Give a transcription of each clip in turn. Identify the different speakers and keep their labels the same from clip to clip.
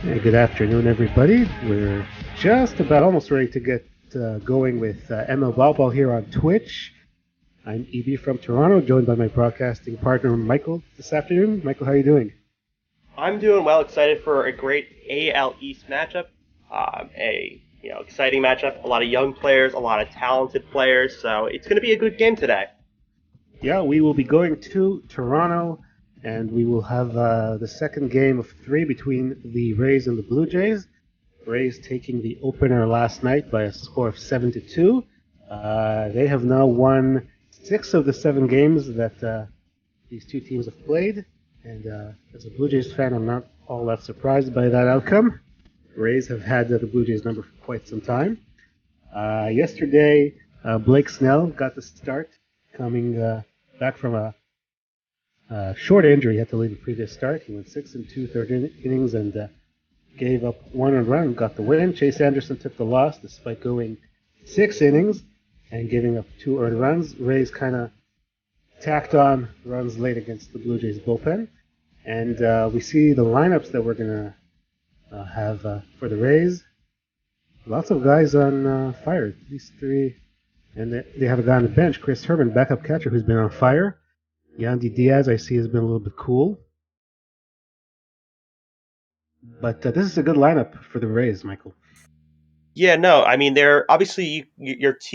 Speaker 1: Hey, good afternoon, everybody. We're just about almost ready to get going with ML BotBall here on Twitch. I'm EB from Toronto, joined by my broadcasting partner Michael this afternoon. Michael, how are you doing?
Speaker 2: I'm doing well. Excited for a great AL East matchup. Exciting matchup. A lot of young players, a lot of talented players. So it's going to be a good game today.
Speaker 1: Yeah, we will be going to Toronto, and we will have the second game of three between the Rays and the Blue Jays. Rays taking the opener last night by a score of 7-2. They have now won 6 of the 7 games that these two teams have played, and as a Blue Jays fan, I'm not all that surprised by that outcome. Rays have had the Blue Jays number for quite some time. Yesterday, Blake Snell got the start, coming back from a short injury. He had to leave the previous start. He went 6 2/3 innings and gave up 1 earned run, got the win. Chase Anderson took the loss despite going 6 innings and giving up 2 earned runs. Rays kind of tacked on runs late against the Blue Jays bullpen. And we see the lineups that we're going to have for the Rays. Lots of guys on fire, these 3. And they have a guy on the bench, Chris Herman, backup catcher, who's been on fire. Yandy Diaz, I see, has been a little bit cool. But this is a good lineup for the Rays, Michael.
Speaker 2: Yeah, no, I mean they're obviously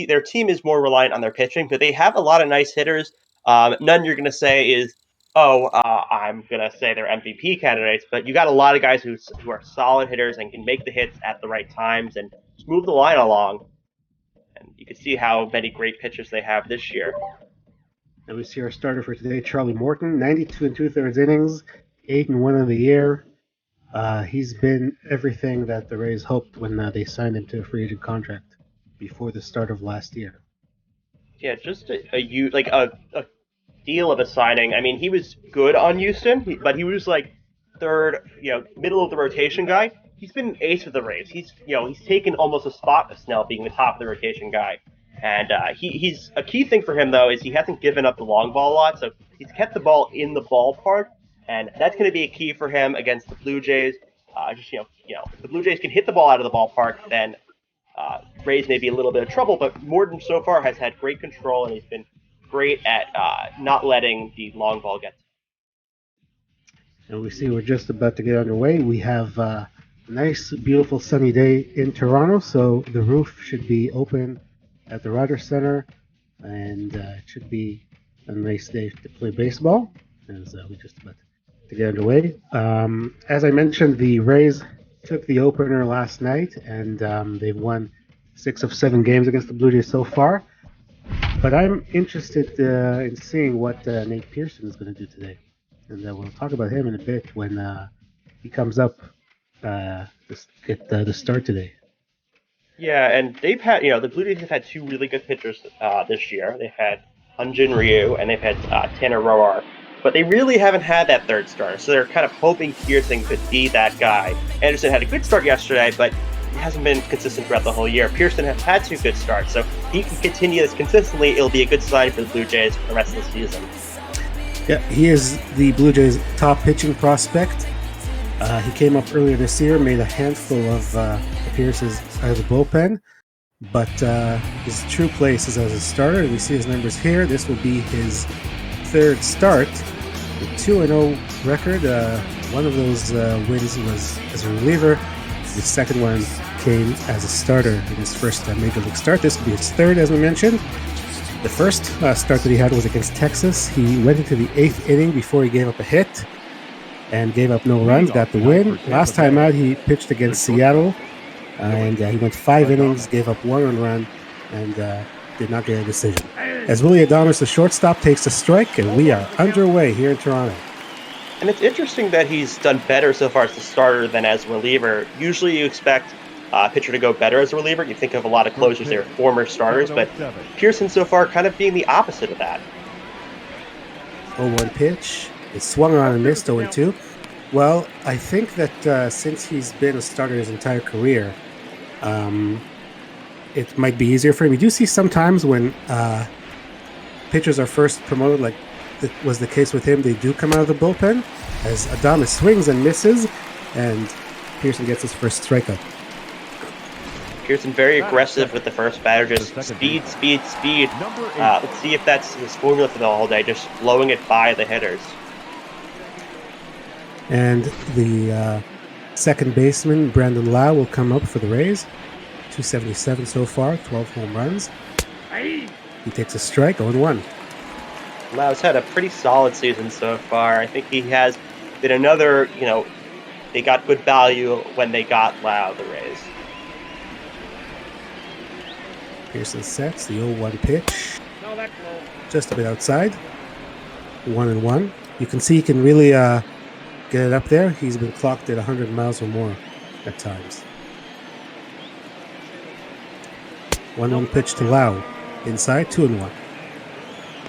Speaker 2: their team is more reliant on their pitching, but they have a lot of nice hitters. None you're going to say is, I'm going to say they're MVP candidates, but you got a lot of guys who are solid hitters and can make the hits at the right times and just move the line along. And you can see how many great pitchers they have this year.
Speaker 1: And we see our starter for today, Charlie Morton, 92 2/3 innings, 8 1 in the year. He's been everything that the Rays hoped when they signed him to a free agent contract before the start of last year.
Speaker 2: Yeah, just a deal of a signing. I mean, he was good on Houston, but he was like third, middle of the rotation guy. He's been an ace with the Rays. He's taken almost a spot of Snell being the top of the rotation guy. And he's a key thing for him though is he hasn't given up the long ball a lot, so he's kept the ball in the ballpark, and that's going to be a key for him against the Blue Jays. If the Blue Jays can hit the ball out of the ballpark, then Rays may be a little bit of trouble. But Morton so far has had great control, and he's been great at not letting the long ball get.
Speaker 1: And we see we're just about to get underway. We have a nice, beautiful sunny day in Toronto, so the roof should be open at the Rogers Center, and it should be a nice day to play baseball, as we're just about to get underway. As I mentioned, the Rays took the opener last night, and they've won 6 of 7 games against the Blue Jays so far. But I'm interested in seeing what Nate Pearson is going to do today, and we'll talk about him in a bit when he comes up to get the start today.
Speaker 2: Yeah, and they've had, the Blue Jays have had 2 really good pitchers this year. They've had Hyun-Jin Ryu and they've had Tanner Roark, but they really haven't had that third starter, so they're kind of hoping Pearson could be that guy. Anderson had a good start yesterday, but he hasn't been consistent throughout the whole year. Pearson has had 2 good starts, so if he can continue this consistently, it'll be a good sign for the Blue Jays for the rest of the season.
Speaker 1: Yeah, he is the Blue Jays' top pitching prospect. He came up earlier this year, made a handful of appearances out of the bullpen, but his true place is as a starter. We see his numbers here. This will be his 3rd start, a 2-0 record. One of those wins was as a reliever. The second one came as a starter in his first major league start. This will be his 3rd, as we mentioned. The first start that he had was against Texas. He went into the 8th inning before he gave up a hit and gave up no runs, got the win. Last time out, he pitched against Seattle, and he went 5 innings, gave up 1 earned run, and did not get a decision. As Willie Adames, the shortstop, takes a strike, and we are underway here in Toronto.
Speaker 2: And it's interesting that he's done better so far as the starter than as a reliever. Usually you expect a pitcher to go better as a reliever. You think of a lot of closers, they're former starters, but Pearson so far kind of being the opposite of that.
Speaker 1: 0-1 pitch. It swung on and missed 0-2. Well, I think that since he's been a starter his entire career, it might be easier for him. You do see sometimes when pitchers are first promoted, like it was the case with him, they do come out of the bullpen, as Adames swings and misses, and Pearson gets his first strikeout.
Speaker 2: Pearson very aggressive with the first batter, just speed, speed, speed. Let's see if that's his formula for the whole day, just blowing it by the hitters.
Speaker 1: And the second baseman, Brandon Lau, will come up for the Rays. 277 so far, 12 home runs. He takes a strike, 0-1.
Speaker 2: Lau's had a pretty solid season so far. I think he has been another, they got good value when they got Lau, the Rays.
Speaker 1: Pearson sets the 0-1 pitch. Just a bit outside. 1-1. You can see he can really get it up there. He's been clocked at 100 miles or more at times. 1-1 pitch to Lau. Inside, 2-1.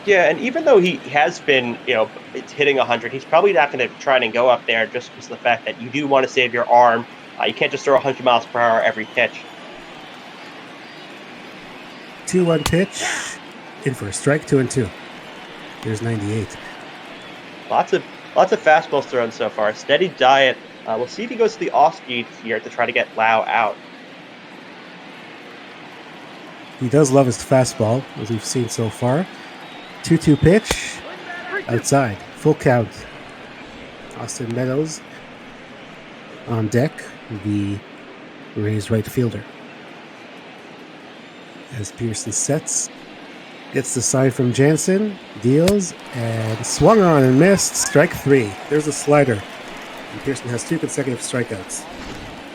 Speaker 2: Yeah, and even though he has been, it's hitting 100, he's probably not going to try and go up there just because of the fact that you do want to save your arm. You can't just throw 100 miles per hour every pitch.
Speaker 1: 2-1 pitch. In for a strike, 2-2. Here's 98.
Speaker 2: Lots of fastballs thrown so far. Steady diet. We'll see if he goes to the off-speed here to try to get Lau out.
Speaker 1: He does love his fastball, as we've seen so far. 2-2 pitch. Outside. Full count. Austin Meadows on deck. The Rays right fielder. As Pearson sets. Gets the sign from Jansen. Deals. And swung on and missed. Strike 3. There's a slider. And Pearson has 2 consecutive strikeouts.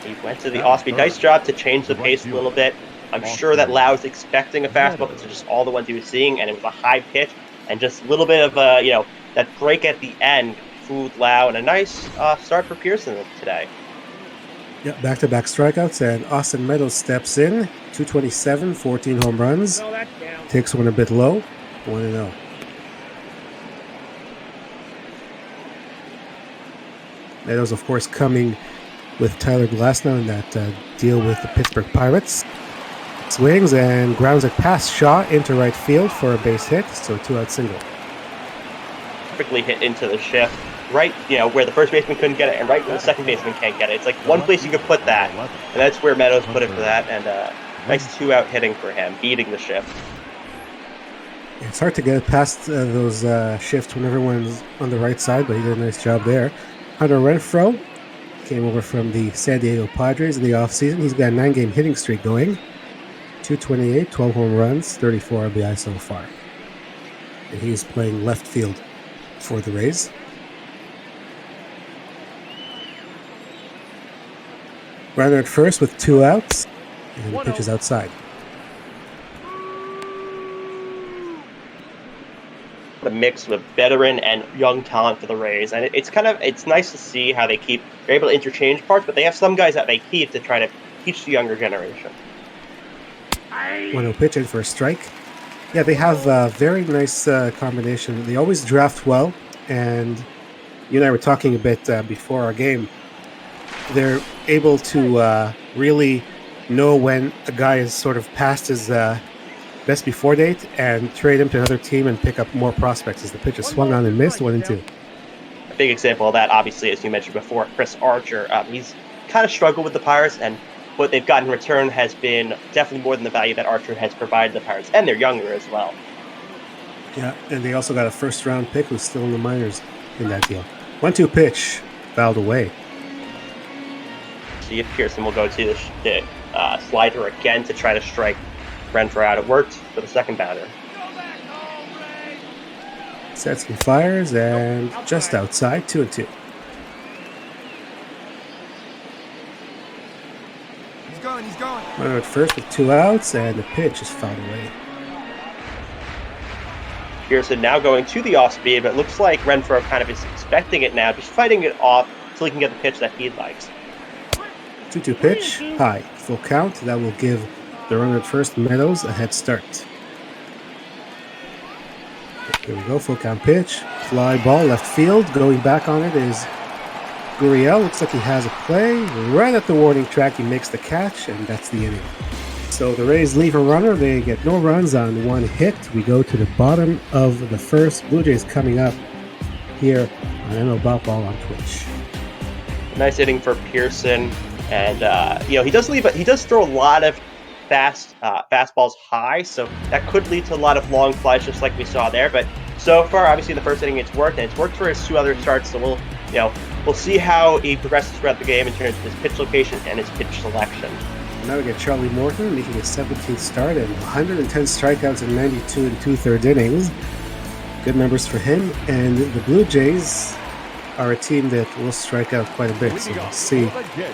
Speaker 2: He went to the off-speed. Nice job to change the pace a little bit. I'm sure that Lau was expecting a fastball because it's just all the ones he was seeing, and it was a high pitch, and just a little bit of that break at the end fooled Lau, and a nice start for Pearson today.
Speaker 1: Yeah, back-to-back strikeouts, and Austin Meadows steps in. 227, 14 home runs. Takes one a bit low, 1-0. Meadows, of course, coming with Tyler Glasnow in that deal with the Pittsburgh Pirates. Swings and grounds it past Shaw into right field for a base hit, so 2-out single.
Speaker 2: Perfectly hit into the shift, right, where the first baseman couldn't get it, and right where the second baseman can't get it. It's like one place you could put that, and that's where Meadows put it for that, and nice 2-out hitting for him, beating the shift.
Speaker 1: It's hard to get past those shifts when everyone's on the right side, but he did a nice job there. Hunter Renfroe came over from the San Diego Padres in the offseason. He's got a 9-game hitting streak going. 228, 12 home runs, 34 RBI so far. And he's playing left field for the Rays. Runner at first with 2 outs, and the pitch is outside.
Speaker 2: A mix of veteran and young talent for the Rays, and it's nice to see how they're able to interchange parts, but they have some guys that they keep to try to teach the younger generation.
Speaker 1: 1-0 pitch in for a strike. Yeah, they have a very nice combination. They always draft well, and you and I were talking a bit before our game. They're able to really know when a guy is sort of past his best before date and trade him to another team and pick up more prospects as the pitch is swung on and missed, 1-2.
Speaker 2: A big example of that, obviously, as you mentioned before, Chris Archer. He's kind of struggled with the Pirates, and what they've gotten in return has been definitely more than the value that Archer has provided the Pirates, and they're younger as well.
Speaker 1: Yeah, and they also got a first-round pick who's still in the minors in that deal. 1-2 pitch, fouled away.
Speaker 2: See if Pearson will go to the slider again to try to strike Renfroe out. It worked for the second batter.
Speaker 1: Sets and fires, and just outside, 2-2.
Speaker 3: He's going.
Speaker 1: Runner at first with 2 outs, and the pitch is fouled away.
Speaker 2: Pearson now going to the off-speed, but it looks like Renfroe kind of is expecting it now, just fighting it off until he can get the pitch that he likes.
Speaker 1: 2-2 pitch, high, full count. That will give the runner at first, Meadows, a head start. Here we go, full count pitch. Fly ball, left field. Going back on it is Gurriel. Looks like he has a play. Right at the warning track, he makes the catch, and that's the inning. So the Rays leave a runner. They get no runs on 1 hit. We go to the bottom of the first. Blue Jays coming up here on ML BotBall on Twitch.
Speaker 2: Nice hitting for Pearson. And he does throw a lot of fastballs high, so that could lead to a lot of long flies, just like we saw there. But so far, obviously, the first inning it's worked, and it's worked for his 2 other starts. So we'll see how he progresses throughout the game in terms of his pitch location and his pitch selection.
Speaker 1: Now we get Charlie Morton making his 17th start and 110 strikeouts in 92 and 2/3 innings. Good numbers for him. And the Blue Jays are a team that will strike out quite a bit. So we'll see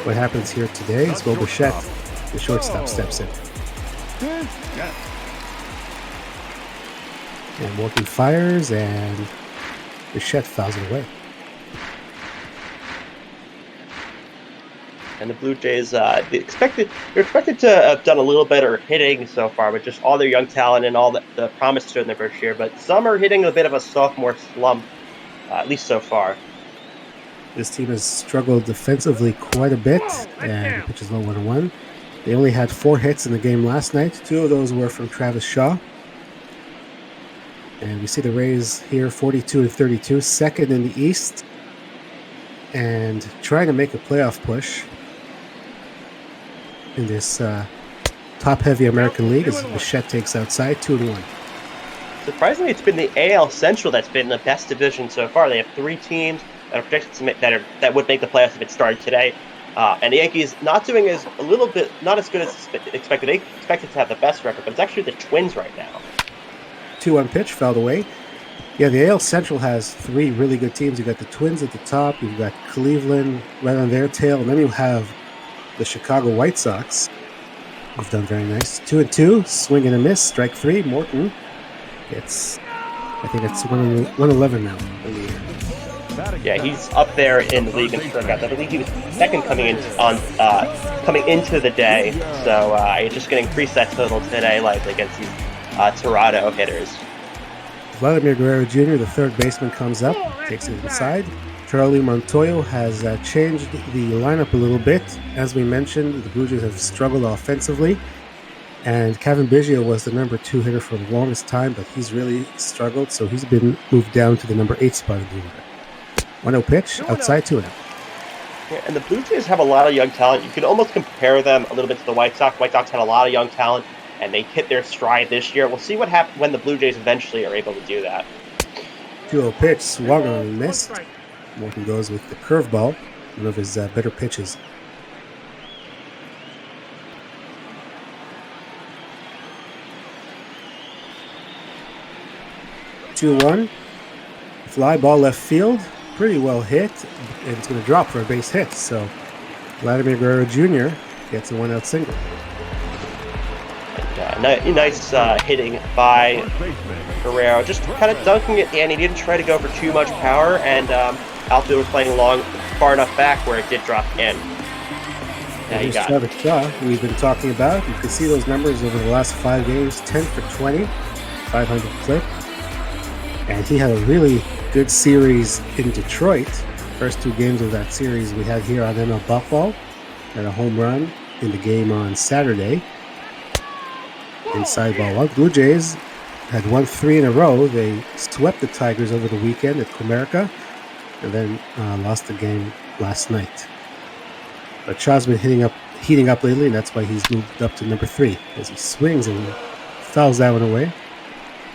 Speaker 1: what happens here today as Bo Bichette, the shortstop, steps in. And Morton fires, and Bichette fouls it away.
Speaker 2: And the Blue Jays, they're expected to have done a little better hitting so far with just all their young talent and all the promise to in their first year. But some are hitting a bit of a sophomore slump, at least so far.
Speaker 1: This team has struggled defensively quite a bit, and the pitch is low 1-1. They only had 4 hits in the game last night. 2 of those were from Travis Shaw. And we see the Rays here 42 and 32, second in the East, and trying to make a playoff push in this top-heavy American League as Bichette takes outside 2-1.
Speaker 2: Surprisingly, it's been the AL Central that's been the best division so far. They have 3 teams that are projected to that would make the playoffs if it started today. And the Yankees not doing not as good as expected. They expected to have the best record, but it's actually the Twins right now.
Speaker 1: 2-1 pitch, fouled away. Yeah, the AL Central has 3 really good teams. You've got the Twins at the top, you've got Cleveland right on their tail, and then you have the Chicago White Sox, who've done very nice. 2-2, swing and a miss, strike 3. Morton gets, I think it's 111 now in the year.
Speaker 2: Yeah, he's up there in the league in strikeouts. I believe he was second coming into the day, so he's just going to increase that total today, likely against these Toronto hitters.
Speaker 1: Vladimir Guerrero Jr., the third baseman, comes up, takes it inside. Charlie Montoyo has changed the lineup a little bit. As we mentioned, the Blue Jays have struggled offensively, and Kevin Biggio was the number 2 hitter for the longest time, but he's really struggled, so he's been moved down to the number 8 spot in the order. 1-0 pitch, outside 2-0.
Speaker 2: Yeah, and the Blue Jays have a lot of young talent. You could almost compare them a little bit to the White Sox. White Sox had a lot of young talent, and they hit their stride this year. We'll see what happens when the Blue Jays eventually are able to do that.
Speaker 1: 2-0 pitch, swung on and missed. Morton goes with the curveball, one of his better pitches. Two-one, fly ball left field, pretty well hit, and it's going to drop for a base hit. So Vladimir Guerrero Jr. gets a 1-out single.
Speaker 2: Nice hitting by Guerrero, just kind of dunking it in. He didn't try to go for too much power, and outfield was playing far enough back where it did drop in.
Speaker 1: Here's Travis Shaw, we've been talking about. You can see those numbers over the last 5 games, 10 for 20, 500 clip. And he had a really good series in Detroit. First 2 games of that series we had here on ML BotBall. Had a home run in the game on Saturday. Inside ball 1. Blue Jays had won 3 in a row. They swept the Tigers over the weekend at Comerica, and then lost the game last night. But Shaw's been heating up lately, and that's why he's moved up to number 3 as he swings and fouls that one away.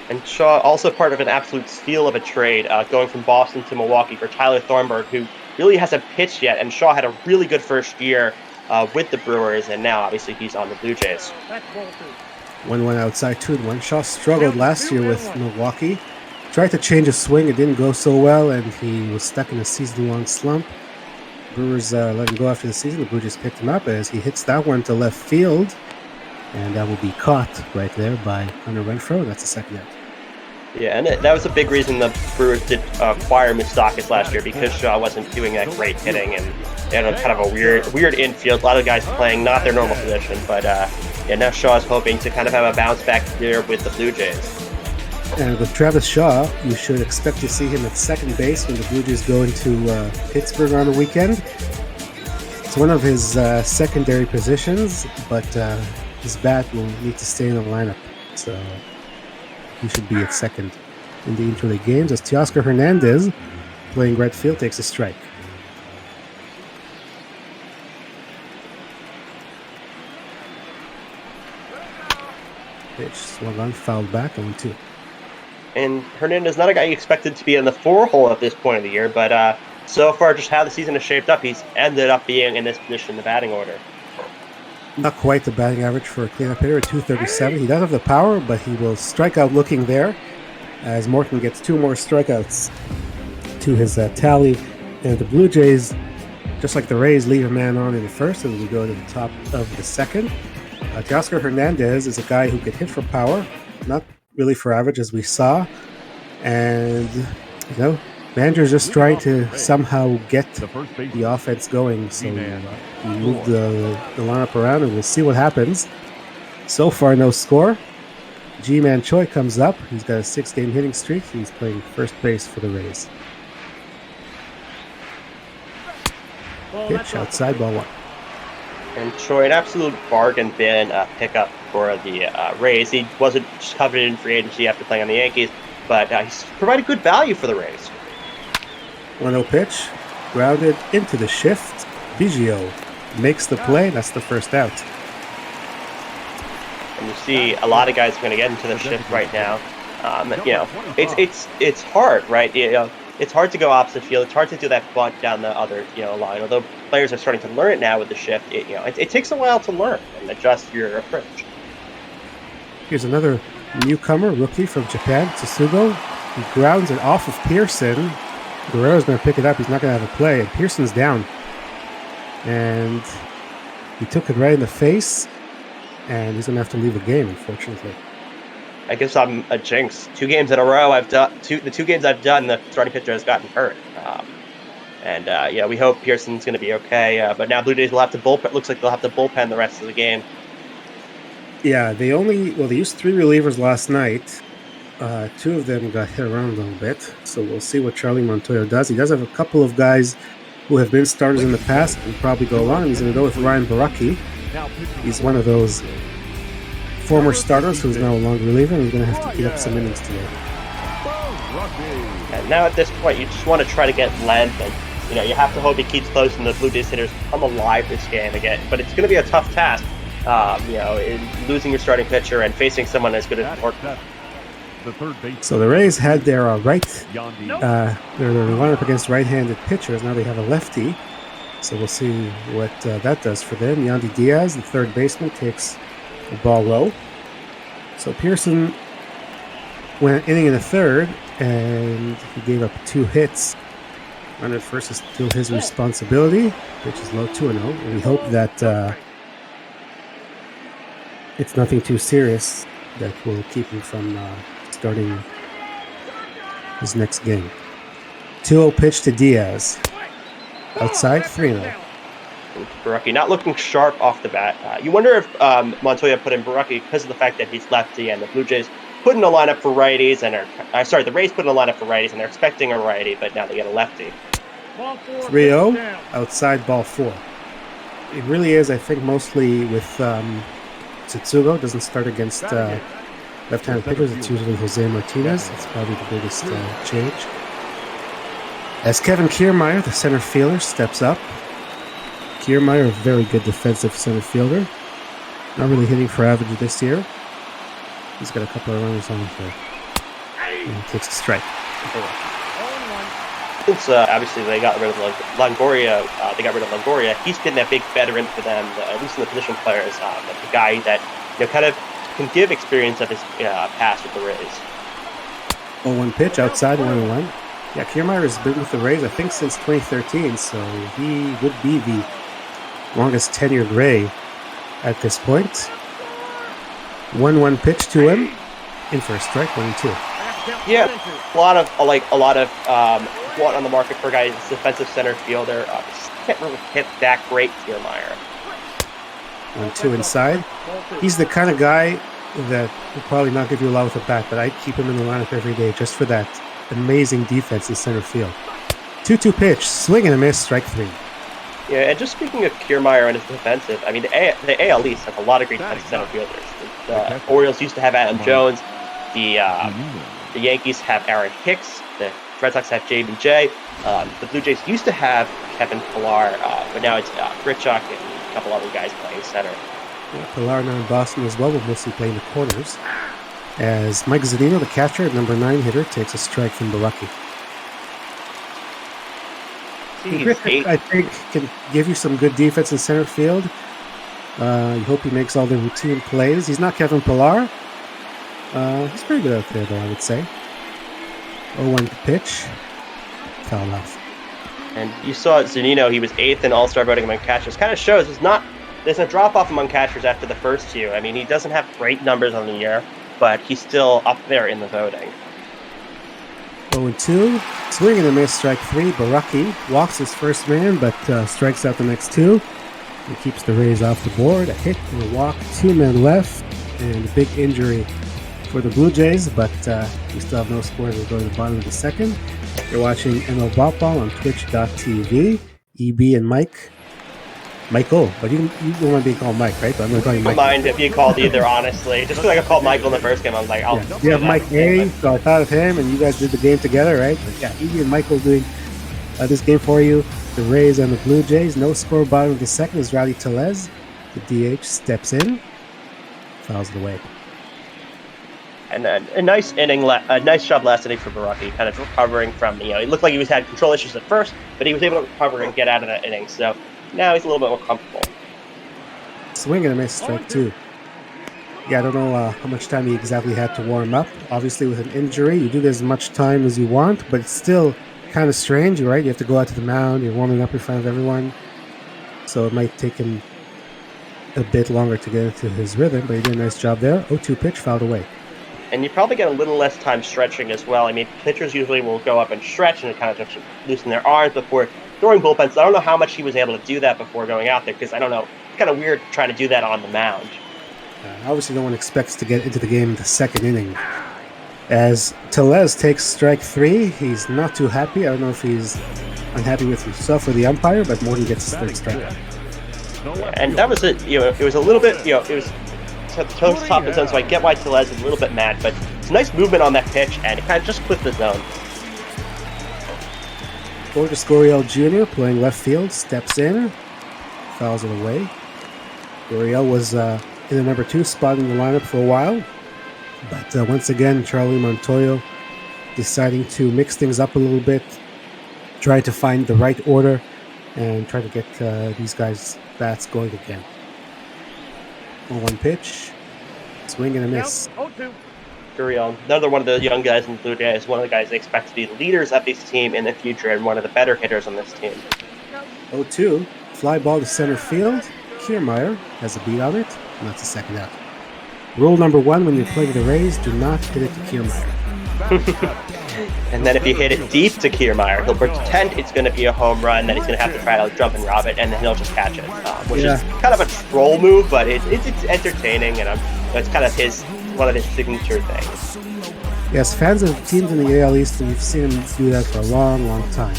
Speaker 2: And Shaw also part of an absolute steal of a trade, going from Boston to Milwaukee for Tyler Thornburg, who really hasn't pitched yet. And Shaw had a really good first year with the Brewers, and now obviously he's on the Blue Jays.
Speaker 1: 1-1 outside, 2-1. Shaw struggled last year with Milwaukee. Tried to change his swing, it didn't go so well, and he was stuck in a season-long slump. Brewers let him go after the season. The Blue Jays picked him up as he hits that one to left field, and that will be caught right there by Hunter Renfroe. That's the second out.
Speaker 2: Yeah, and that was a big reason the Brewers did acquire Moustakas last year, because Shaw wasn't doing that great hitting, and they had kind of a weird infield. A lot of guys playing not their normal position, but now Shaw's hoping to kind of have a bounce back there with the Blue Jays.
Speaker 1: And with Travis Shaw, you should expect to see him at second base when the Blue Jays go into Pittsburgh on the weekend. It's one of his secondary positions, but his bat will need to stay in the lineup. So he should be at second in the interleague games as Teoscar Hernandez, playing right field, takes a strike. Pitch swung on, fouled back, 0-2.
Speaker 2: And Hernandez, not a guy you expected to be in the 4-hole at this point of the year, but so far, just how the season has shaped up, he's ended up being in this position in the batting order.
Speaker 1: Not quite the batting average for a cleanup hitter at 237. He does have the power, but he will strike out looking there as Morton gets 2 more strikeouts to his tally. And the Blue Jays, just like the Rays, leave a man on in the first as we go to the top of the second. Teoscar Hernandez is a guy who could hit for power, not really for average as we saw. And, manager's just trying to somehow get the offense going. So he moved the lineup around, and we'll see what happens. So far, no score. G-Man Choi comes up. He's got a 6-game hitting streak. He's playing first base for the Rays. Pitch outside, ball 1.
Speaker 2: And Choi, an absolute bargain bin pickup for the Rays. He wasn't just coveted in free agency after playing on the Yankees, but he's provided good value for the Rays.
Speaker 1: 1-0 pitch, grounded into the shift. Biggio makes the play. That's the first out.
Speaker 2: And you see a lot of guys are going to get into the shift right now. It's hard, right? It's hard to go opposite field. It's hard to do that bunt down the other line. Although players are starting to learn it now with the shift, it takes a while to learn and adjust your approach.
Speaker 1: Here's another newcomer, rookie from Japan, Tsugo. He grounds it off of Pearson. Guerrero's going to pick it up. He's not going to have a play. And Pearson's down. And he took it right in the face. And he's going to have to leave the game, unfortunately.
Speaker 2: I guess I'm a jinx. 2 games in a row I've done. The 2 games I've done, the starting pitcher has gotten hurt. We hope Pearson's going to be okay. But now Blue Jays will have to bullpen. Looks like they'll have to bullpen the rest of the game.
Speaker 1: Yeah, they used 3 relievers last night. 2 of them got hit around a little bit, so we'll see what Charlie Montoyo does. He does have a couple of guys who have been starters in the past and probably go along. He's going to go with Ryan Baraki. He's one of those former starters who's now a long reliever, and he's going to have to keep up some innings today.
Speaker 2: And now at this point, you just want to try to get length, and you have to hope he keeps close and the Blue Jays hitters come alive this game again. But it's going to be a tough task, in losing your starting pitcher and facing someone as good as Morton.
Speaker 1: So the Rays had their their lineup against right-handed pitchers. Now they have a lefty, so we'll see what that does for them. Yandy Diaz, the third baseman, takes the ball low. So Pearson went inning in the third, and he gave up 2 hits. Runner at first is still his responsibility. Pitch is low, 2-0, and we hope that it's nothing too serious that will keep him from starting his next game. 2-0 pitch to Diaz. Outside, 3-0.
Speaker 2: Baraki not looking sharp off the bat. You wonder if Montoya put in Baraki because of the fact that he's lefty, and the Blue Jays put in a lineup for righties, and the Rays put in a lineup for righties, and they're expecting a righty, but now they get a lefty.
Speaker 1: 3-0, outside, ball 4. It really is, I think, mostly with Tsugo. Doesn't start against left-handed pitchers. It's usually Jose Martinez. It's probably the biggest change. As Kevin Kiermaier, the center fielder, steps up. Kiermaier, a very good defensive center fielder. Not really hitting for average this year. He's got a couple of runners on for. And he takes a strike.
Speaker 2: Since obviously they got rid of Longoria, he's been that big veteran for them, at least in the position players. The guy that kind of can give experience of his past with the Rays.
Speaker 1: 0-1 pitch outside, 1-1. Yeah, Kiermaier has been with the Rays, I think, since 2013, so he would be the longest tenured Ray at this point. 1-1 pitch to him, in for a strike, 1-2.
Speaker 2: Yeah, a lot of want on the market for guys, defensive center fielder. Can't really hit that great, Kiermaier.
Speaker 1: 1-2 inside. He's the kind of guy that will probably not give you a lot with the bat, but I'd keep him in the lineup every day just for that amazing defense in center field. 2-2 pitch, swing and a miss, strike 3.
Speaker 2: Yeah, and just speaking of Kiermaier and his defensive, I mean, the AL East has a lot of great defensive center fielders. The Orioles used to have Adam Jones. The Yankees have Aaron Hicks. The Red Sox have J.B.J. The Blue Jays used to have Kevin Pillar, but now it's Grichuk and a couple other guys playing center.
Speaker 1: Pilar now in Boston as well, will mostly play in the corners. As Mike Zunino, the catcher, number 9 hitter, takes a strike from Baraki. Griffith, I think, can give you some good defense in center field. You hope he makes all the routine plays. He's not Kevin Pilar. He's pretty good out there, though, I would say. 0-1 pitch. Foul off.
Speaker 2: And you saw Zunino, he was 8th in All-Star voting among catchers. Kind of shows there's a drop-off among catchers after the first two. I mean, he doesn't have great numbers on the year, but he's still up there in the voting.
Speaker 1: 0-2. Swing and a miss, strike 3. Baraki walks his first man, but strikes out the next 2. And keeps the Rays off the board. A hit and a walk, 2 men left, and a big injury for the Blue Jays, but we still have no score. We'll go to the bottom of the second. You're watching ML BotBall on twitch.tv. EB and Michael, but you don't want to be called Mike, right? But I'm going to call you Mike.
Speaker 2: I don't mind if you called either, honestly. Just because I got called Michael in the first game, I was like, oh.
Speaker 1: Yeah. You have Mike A, so I thought of him, and you guys did the game together, right? But yeah, EB and Michael doing this game for you. The Rays and the Blue Jays. No score bottom of the second is Rowdy Tellez. The DH steps in, fouls it away.
Speaker 2: And a nice inning, a nice job last inning for Baraki, kind of recovering from, it looked like he had control issues at first, but he was able to recover and get out of that inning. So now he's a little bit more comfortable.
Speaker 1: Swing and a miss, strike 2. Yeah, I don't know how much time he exactly had to warm up. Obviously, with an injury, you do get as much time as you want, but it's still kind of strange, right? You have to go out to the mound, you're warming up in front of everyone. So it might take him a bit longer to get into his rhythm, but he did a nice job there. 0-2 pitch, fouled away.
Speaker 2: And you probably get a little less time stretching as well. I mean, pitchers usually will go up and stretch and kind of just loosen their arms before throwing bullpens. I don't know how much he was able to do that before going out there, because I don't know. It's kind of weird trying to do that on the mound.
Speaker 1: Obviously, no one expects to get into the game in the second inning. As Tellez takes strike 3, he's not too happy. I don't know if he's unhappy with himself or the umpire, but Morton gets his third strike.
Speaker 2: And that was it. It was a little bit, it was top of zone, so I get why Tellez is a little bit mad, but it's a nice movement on that pitch, and it kind of just clipped the zone.
Speaker 1: Gorgeous Goriel Jr. playing left field, steps in, fouls it away. Goriel was in the number 2 spot in the lineup for a while, but once again, Charlie Montoyo deciding to mix things up a little bit, try to find the right order, and try to get these guys' bats going again. 1 pitch, swing and a miss.
Speaker 2: Guriel, another one of the young guys in the Blue Jays, one of the guys they expect to be the leaders of this team in the future and one of the better hitters on this team.
Speaker 1: 0-2, fly ball to center field. Kiermaier has a beat on it, and that's the second out. Rule number 1 when you're playing the Rays, do not hit it to Kiermaier.
Speaker 2: And then if you hit it deep to Kiermaier, he'll pretend it's going to be a home run, then he's going to have to try to jump and rob it, and then he'll just catch it, which is kind of a troll move, but it's entertaining, and it's kind of one of his signature things.
Speaker 1: Yes, fans of teams in the AL East, we've seen him do that for a long, long time.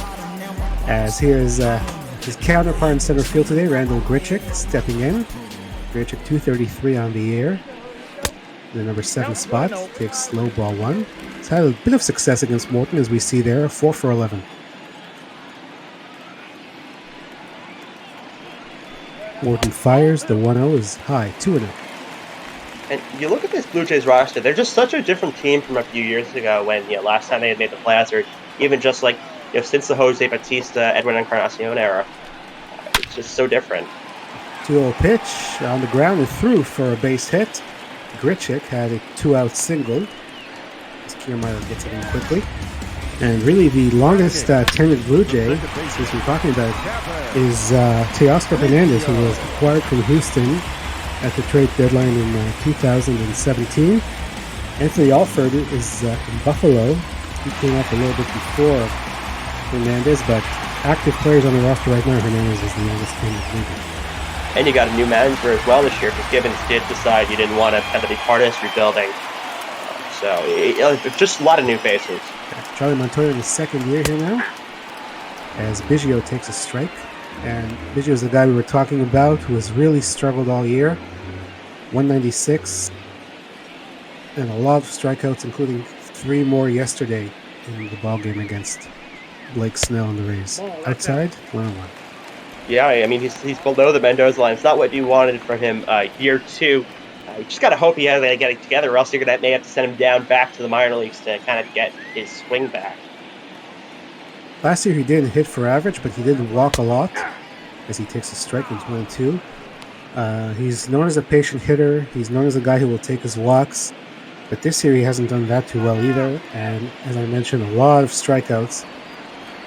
Speaker 1: As here's his counterpart in center field today, Randall Grichuk, stepping in. Grichuk 233 on the year. The number 7 spot, takes slow ball 1. He's had a bit of success against Morton, as we see there, 4 for 11. Morton fires, the 1-0 is high, 2-0.
Speaker 2: And you look at this Blue Jays roster, they're just such a different team from a few years ago when, last time they had made the playoffs, or even just like, since the Jose Bautista, Edwin Encarnacion era. It's just so different.
Speaker 1: 2-0 pitch on the ground and through for a base hit. Grichuk had a 2-out single. Kiermaier gets it in quickly. And really the longest tenured Blue Jay, since we're talking about it, is Teoscar Hernandez, who was acquired from Houston at the trade deadline in 2017. Anthony Alford is in Buffalo. He came up a little bit before Hernandez, but active players on the roster right now, Hernandez is the youngest tenured Blue Jay.
Speaker 2: And you got a new manager as well this year, because Gibbons did decide he didn't want to kind of be part of this rebuilding. So, just a lot of new faces.
Speaker 1: Charlie Montoyo in his second year here now, as Biggio takes a strike. And Biggio is the guy we were talking about, who has really struggled all year. 196, and a lot of strikeouts, including 3 more yesterday in the ball game against Blake Snell and the Rays. Outside, 1-1.
Speaker 2: Yeah, I mean, he's below the Mendoza line. It's not what you wanted from him year two. You just got to hope he has to get it together, or else you're going to may have to send him down back to the minor leagues to kind of get his swing back.
Speaker 1: Last year he didn't hit for average, but he did walk a lot as he takes a strike in 22. He's known as a patient hitter. He's known as a guy who will take his walks. But this year he hasn't done that too well either. And as I mentioned, a lot of strikeouts.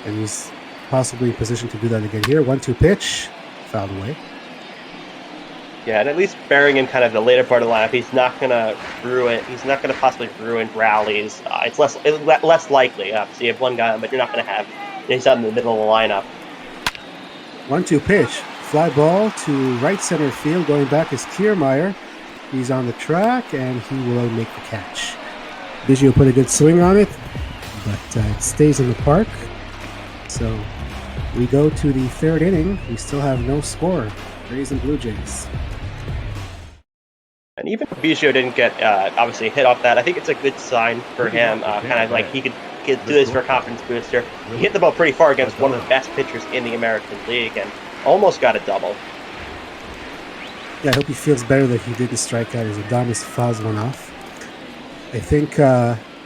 Speaker 1: And he's possibly positioned to do that again here. 1-2 pitch, fouled away.
Speaker 2: Yeah, and at least bearing in kind of the later part of the lineup, he's not going to ruin. He's not going to possibly ruin rallies. It's less likely. So you have one guy, but you're not going to have. He's out in the middle of the lineup.
Speaker 1: 1-2 pitch, fly ball to right center field. Going back is Kiermaier. He's on the track, and he will make the catch. Biggio put a good swing on it, but it stays in the park. So we go to the third inning. We still have no score. Rays and Blue Jays.
Speaker 2: And even if Biggio didn't get obviously hit off that, I think it's a good sign for him. Kind of like he could do this for a confidence booster. He hit the ball pretty far against one of the best pitchers in the American League and almost got a double.
Speaker 1: Yeah, I hope he feels better that he didn't strike out as Adames fouls one off. I think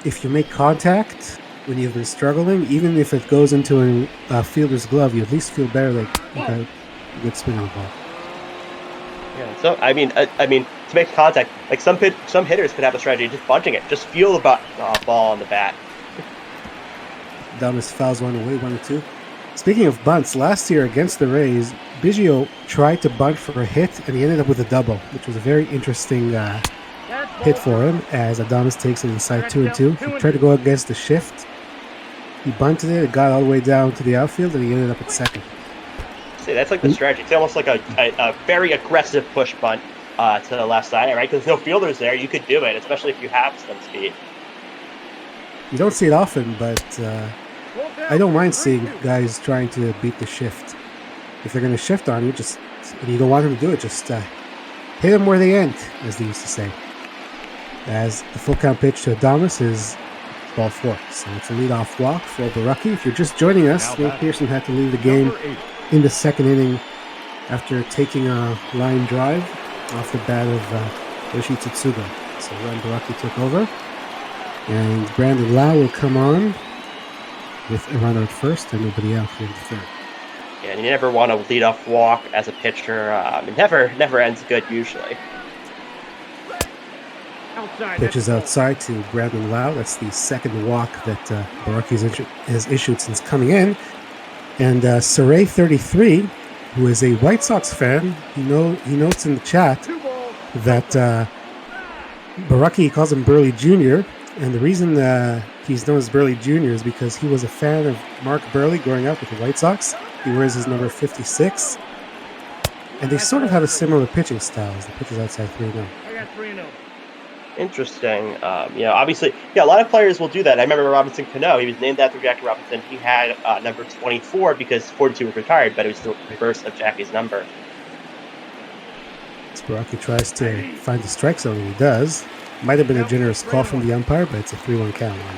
Speaker 1: if you make contact when you've been struggling, even if it goes into a fielder's glove, you at least feel better that you got a good spin on the ball.
Speaker 2: Yeah, so I mean, to make contact, like some hitters could have a strategy just bunting it, just feel the ball on the bat.
Speaker 1: Adames fouls one away, 1-2. Speaking of bunts, last year against the Rays, Biggio tried to bunt for a hit, and he ended up with a double, which was a very interesting hit for him, as Adames takes it inside 2-2. He tried to go against the shift. He bunted it got all the way down to the outfield, and he ended up at second.
Speaker 2: See, that's like the strategy. It's almost like a very aggressive push bunt to the left side, right? Because there's no fielders there. You could do it, especially if you have some speed.
Speaker 1: You don't see it often, but I don't mind seeing guys trying to beat the shift. If they're going to shift on you, and you don't want them to do it, just hit them where they end, as they used to say. As the full count pitch to Adames is ball 4. So it's a leadoff walk for Borucki. If you're just joining us, Will Pearson had to leave the game in the second inning after taking a line drive off the bat of Yoshi Tsutsuga. So Ron Borucki took over. And Brandon Lau will come on with a runner at first and nobody out here in the third.
Speaker 2: Yeah, and you never want to lead off walk as a pitcher. It never ends good usually.
Speaker 1: Pitches outside to Brandon Lau. That's the second walk that Borucki has issued since coming in. And Saray 33, who is a White Sox fan, he notes in the chat that Borucki calls him Burley Jr., and the reason he's known as Burley Jr. is because he was a fan of Mark Burley growing up with the White Sox. He wears his number 56. And they sort of have a similar pitching style as the pitchers outside 3-0.
Speaker 2: Interesting. Obviously, a lot of players will do that. I remember Robinson Cano. He was named after Jackie Robinson. He had number 24 because 42 was retired, but it was still the reverse of Jackie's number.
Speaker 1: Borucki tries to find the strike zone, and he does. Might have been a generous call from the umpire, but it's a 3-1 count on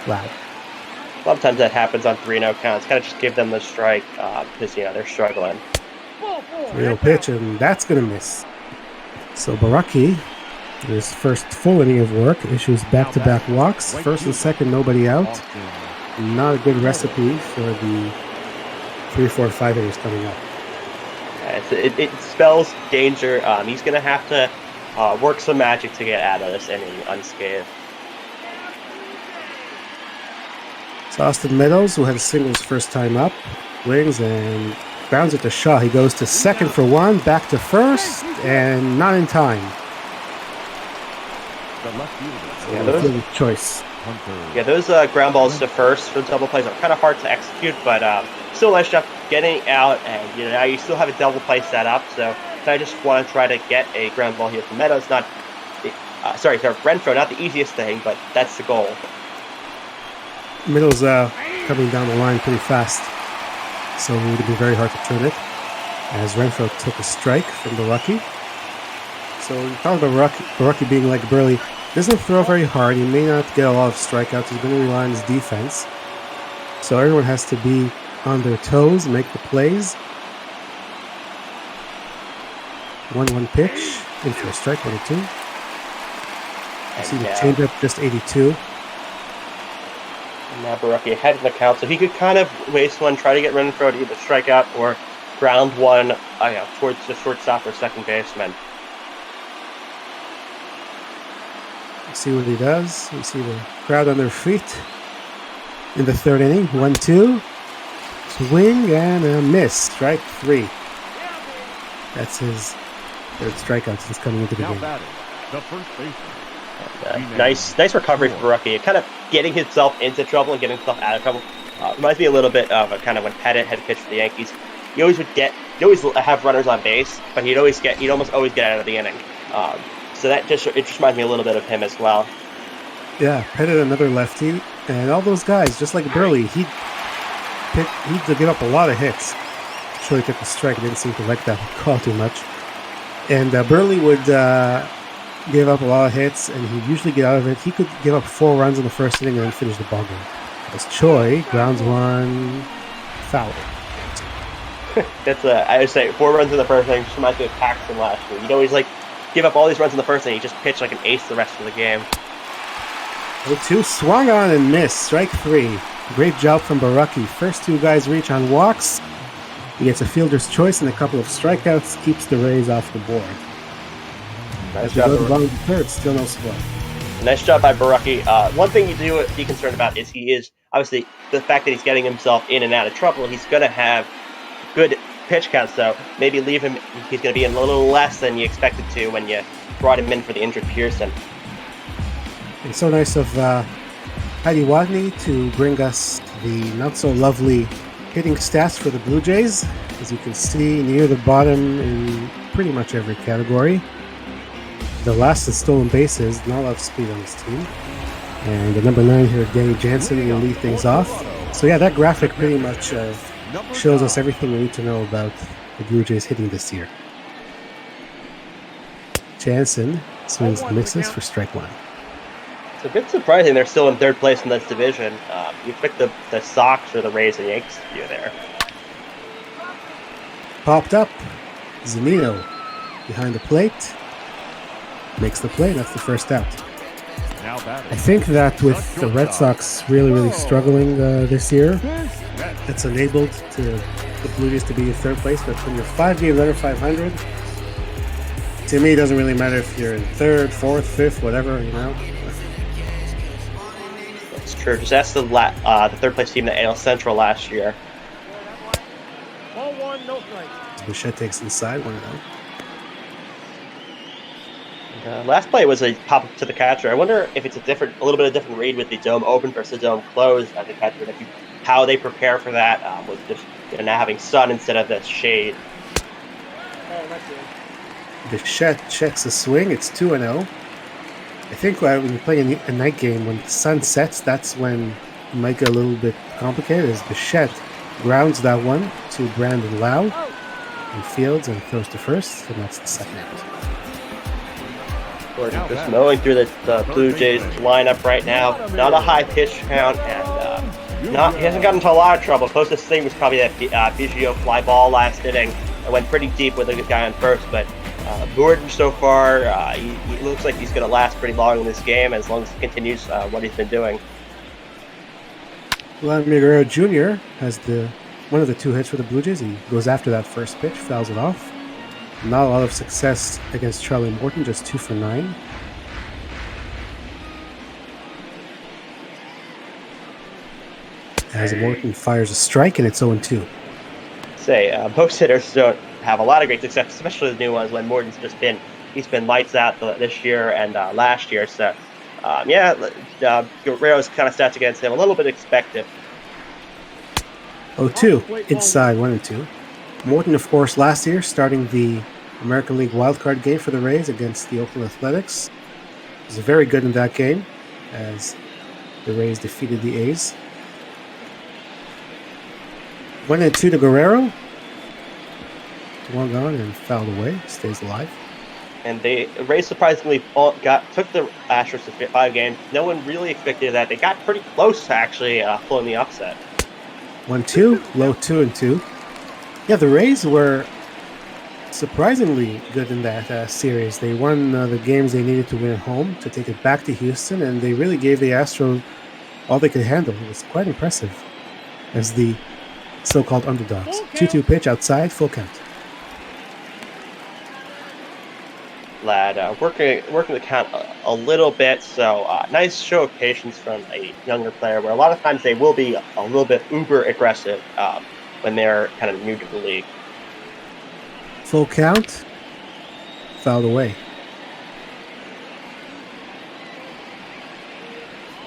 Speaker 1: Lau.
Speaker 2: A lot of times that happens on 3-0 counts. Kind of just give them the strike because they're struggling.
Speaker 1: 3-0 pitch, and that's going to miss. So Borucki, his first full inning of work, issues back-to-back walks. First and second, nobody out. Not a good recipe for the 3, 4, 5 innings coming up.
Speaker 2: It spells danger. He's going to have to work some magic to get out of this inning unscathed.
Speaker 1: It's Austin Meadows, who had a singles first time up, rings and grounds it to Shaw. He goes to second for one, back to first, and not in time. Those choice.
Speaker 2: Yeah, those ground balls to first for double plays are kind of hard to execute, but still nice job getting out, and now you still have a double play set up. So I just want to try to get a ground ball here from Meadows. Renfroe, not the easiest thing, but that's the goal.
Speaker 1: Meadows coming down the line pretty fast, so it would be very hard to turn it. As Renfroe took a strike from Borucki. So you talk about Borucki being like Burley. Doesn't throw very hard. He may not get a lot of strikeouts. He's going to rely on his defense. So everyone has to be on their toes, make the plays. 1-1 pitch. In for a strike, 1-2. You see the
Speaker 2: now-
Speaker 1: changeup, just 82.
Speaker 2: And now Barucki ahead in the count, so he could kind of waste one, try to get run in throw to either strike out or ground one towards the shortstop or second baseman.
Speaker 1: See what he does. We see the crowd on their feet in the third inning. 1-2. Swing and a miss. Strike 3. That's his third strikeout since coming into the game.
Speaker 4: The first baseman.
Speaker 2: Nice recovery for Barucki. Kind of getting himself into trouble and getting himself out of trouble. Reminds me a little bit of kind of when Pettit had pitched for the Yankees. He always have runners on base, but he'd almost always get out of the inning. So it just reminds me a little bit of him as well.
Speaker 1: Yeah, Pettit, another lefty, and all those guys, just like Burley, he'd give up a lot of hits. Sure, he took a strike. Didn't seem to like that call too much. And Burley would give up a lot of hits, and he'd usually get out of it. He could give up 4 runs in the first inning and then finish the ball game. As Choi grounds one, foul.
Speaker 2: I would say 4 runs in the first inning. Just reminds me of Paxton last year. He'd always give up all these runs in the first inning. He just pitched like an ace the rest of the game.
Speaker 1: 0-2, swung on and missed. Strike 3. Great job from Barucki. First 2 guys reach on walks. He gets a fielder's choice and a couple of strikeouts. Keeps the Rays off the board.
Speaker 2: Nice job,
Speaker 1: As we go to bottom of the third, still no score.
Speaker 2: Nice job by Barucki. One thing you do be concerned about is he is obviously the fact that he's getting himself in and out of trouble. He's going to have good pitch counts, so maybe leave him. He's going to be in a little less than you expected to when you brought him in for the injured Pearson.
Speaker 1: It's so nice of Heidi Wadney to bring us the not so lovely hitting stats for the Blue Jays. As you can see, near the bottom in pretty much every category. The last is stolen bases, not a lot of speed on this team. And the number 9 here, Danny Jansen, will lead things off. So yeah, that graphic pretty much shows us everything we need to know about the Blue Jays hitting this year. Jansen swings and misses for strike 1.
Speaker 2: It's a bit surprising they're still in third place in this division. You picked the Sox or the Rays or the Yankees to do there.
Speaker 1: Popped up. Zunino behind the plate. Makes the play. That's the first out. I think that with the Red Sox really struggling this year, it's enabled the Blue Jays to be in third place. But when you're 5 games under 500, to me, it doesn't really matter if you're in third, fourth, fifth, whatever, you know.
Speaker 2: That's true. Just ask the third place team in the AL Central last year.
Speaker 1: Bichette takes inside, 1-0.
Speaker 2: Last play was a pop up to the catcher. I wonder if it's a little bit of different read with the dome open versus the dome closed at the catcher. How they prepare for that with just now having sun instead of the shade.
Speaker 1: Bichette checks a swing. It's 2-0. I think when you play a night game, when the sun sets, that's when it might get a little bit complicated. As Bichette grounds that one to Brandon Lau in fields and throws to first, and that's the second out.
Speaker 2: We're just mowing through the Blue Jays lineup right now. Not a high pitch count, and he hasn't gotten into a lot of trouble. Closest thing was probably that Biggio fly ball last inning. It went pretty deep with a good guy on first, but Gordon so far, he looks like he's going to last pretty long in this game as long as he continues what he's been doing.
Speaker 1: Vladimir Guerrero Jr. has one of the 2 hits for the Blue Jays. He goes after that first pitch, fouls it off. Not a lot of success against Charlie Morton, just 2 for 9. As Morton fires a strike, and it's 0-2.
Speaker 2: Most hitters don't have a lot of great success, especially the new ones. When Morton's he's been lights out this year and last year. So, Guerrero's kind of stats against him a little bit expected.
Speaker 1: 0-2, inside 1-2. Morton, of course, last year starting the American League wildcard game for the Rays against the Oakland Athletics. He was very good in that game as the Rays defeated the A's. 1-2 to Guerrero. 1 gone and fouled away. Stays alive.
Speaker 2: And the Rays surprisingly took the Astros to 5 games. No one really expected that. They got pretty close to actually pulling the upset.
Speaker 1: 1-2, low 2-2. Yeah, the Rays were surprisingly good in that series. They won the games they needed to win at home to take it back to Houston, and they really gave the Astros all they could handle. It was quite impressive as the so-called underdogs. 2-2 pitch outside, full count.
Speaker 2: Lad working the count a little bit, so nice show of patience from a younger player, where a lot of times they will be a little bit uber aggressive when they're kind of new to the league.
Speaker 1: Full count, fouled away.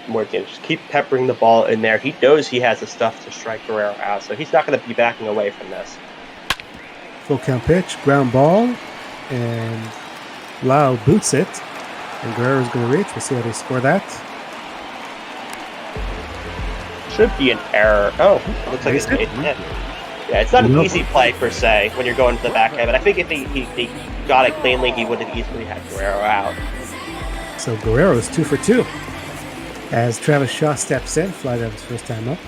Speaker 2: Morgan just keep peppering the ball in there. He knows he has the stuff to strike Guerrero out, so he's not going to be backing away from this.
Speaker 1: Full count pitch, ground ball, and Lau boots it, and Guerrero's going to reach. We'll see how they score that.
Speaker 2: Should be an error. Oh, it looks like it's made. Yeah, it's not an easy play per se when you're going to the backhand, but I think if he got it cleanly, he would have easily had Guerrero out.
Speaker 1: So Guerrero is 2 for 2 as Travis Shaw steps in, flied out his first time up.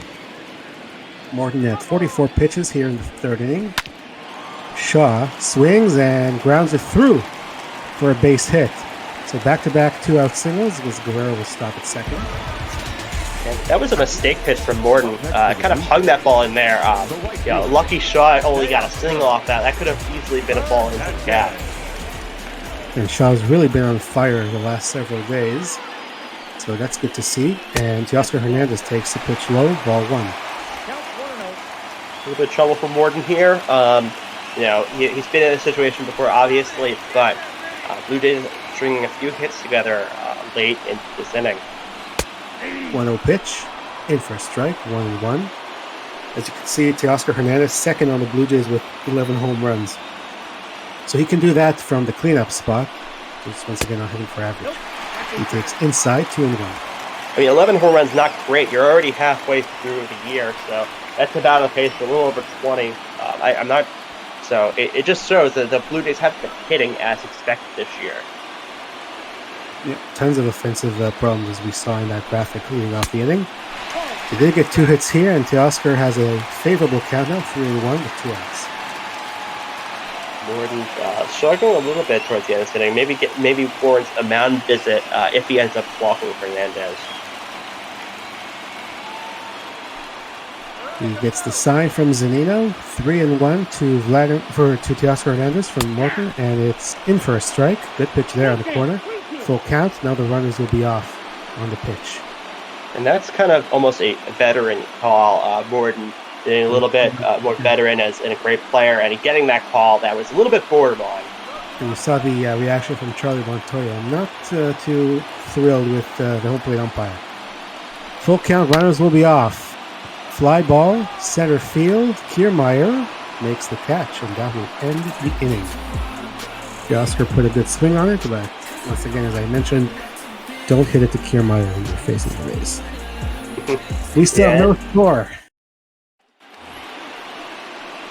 Speaker 1: Morton at 44 pitches here in the third inning. Shaw swings and grounds it through for a base hit. So back-to-back 2-out singles because Guerrero will stop at second.
Speaker 2: And that was a mistake pitch from Morton. Kind of hung that ball in there. Lucky Shaw only got a single off that. That could have easily been a ball into the gap.
Speaker 1: And Shaw's really been on fire the last several days. So that's good to see. And Teoscar Hernandez takes the pitch low, ball one.
Speaker 2: A little bit of trouble for Morton here. He's been in a situation before, obviously, but Blue Jays stringing a few hits together late in this inning.
Speaker 1: 1-0 pitch, in for a strike, 1-1. As you can see, Teoscar Hernandez second on the Blue Jays with 11 home runs. So he can do that from the cleanup spot. Just once again not hitting for average. He takes inside, 2-1.
Speaker 2: I mean, 11 home runs, not great. You're already halfway through the year, so that's about a pace of a little over 20. I'm not. So it just shows that the Blue Jays have been hitting as expected this year.
Speaker 1: Yeah, tons of offensive problems as we saw in that graphic leading off the inning. They did get 2 hits here, and Teoscar has a favorable count now, 3-1 with 2 outs.
Speaker 2: Morton struggling a little bit towards the end of this inning. Maybe warrants a mound visit if he ends up walking Hernandez.
Speaker 1: He gets the sign from Zunino, 3-1 to Teoscar Hernandez from Morton, and it's in for a strike. Good pitch there on the corner. Full count. Now the runners will be off on the pitch.
Speaker 2: And that's kind of almost a veteran call. Morton being a little bit more veteran and a great player, and getting that call that was a little bit borderline.
Speaker 1: And you saw the reaction from Charlie Montoya. Not too thrilled with the home plate umpire. Full count. Runners will be off. Fly ball, center field. Kiermaier makes the catch, and that will end the inning. Teoscar put a good swing on it, but once again, as I mentioned, don't hit it to Kiermaier when you're facing the Rays. We still have no score.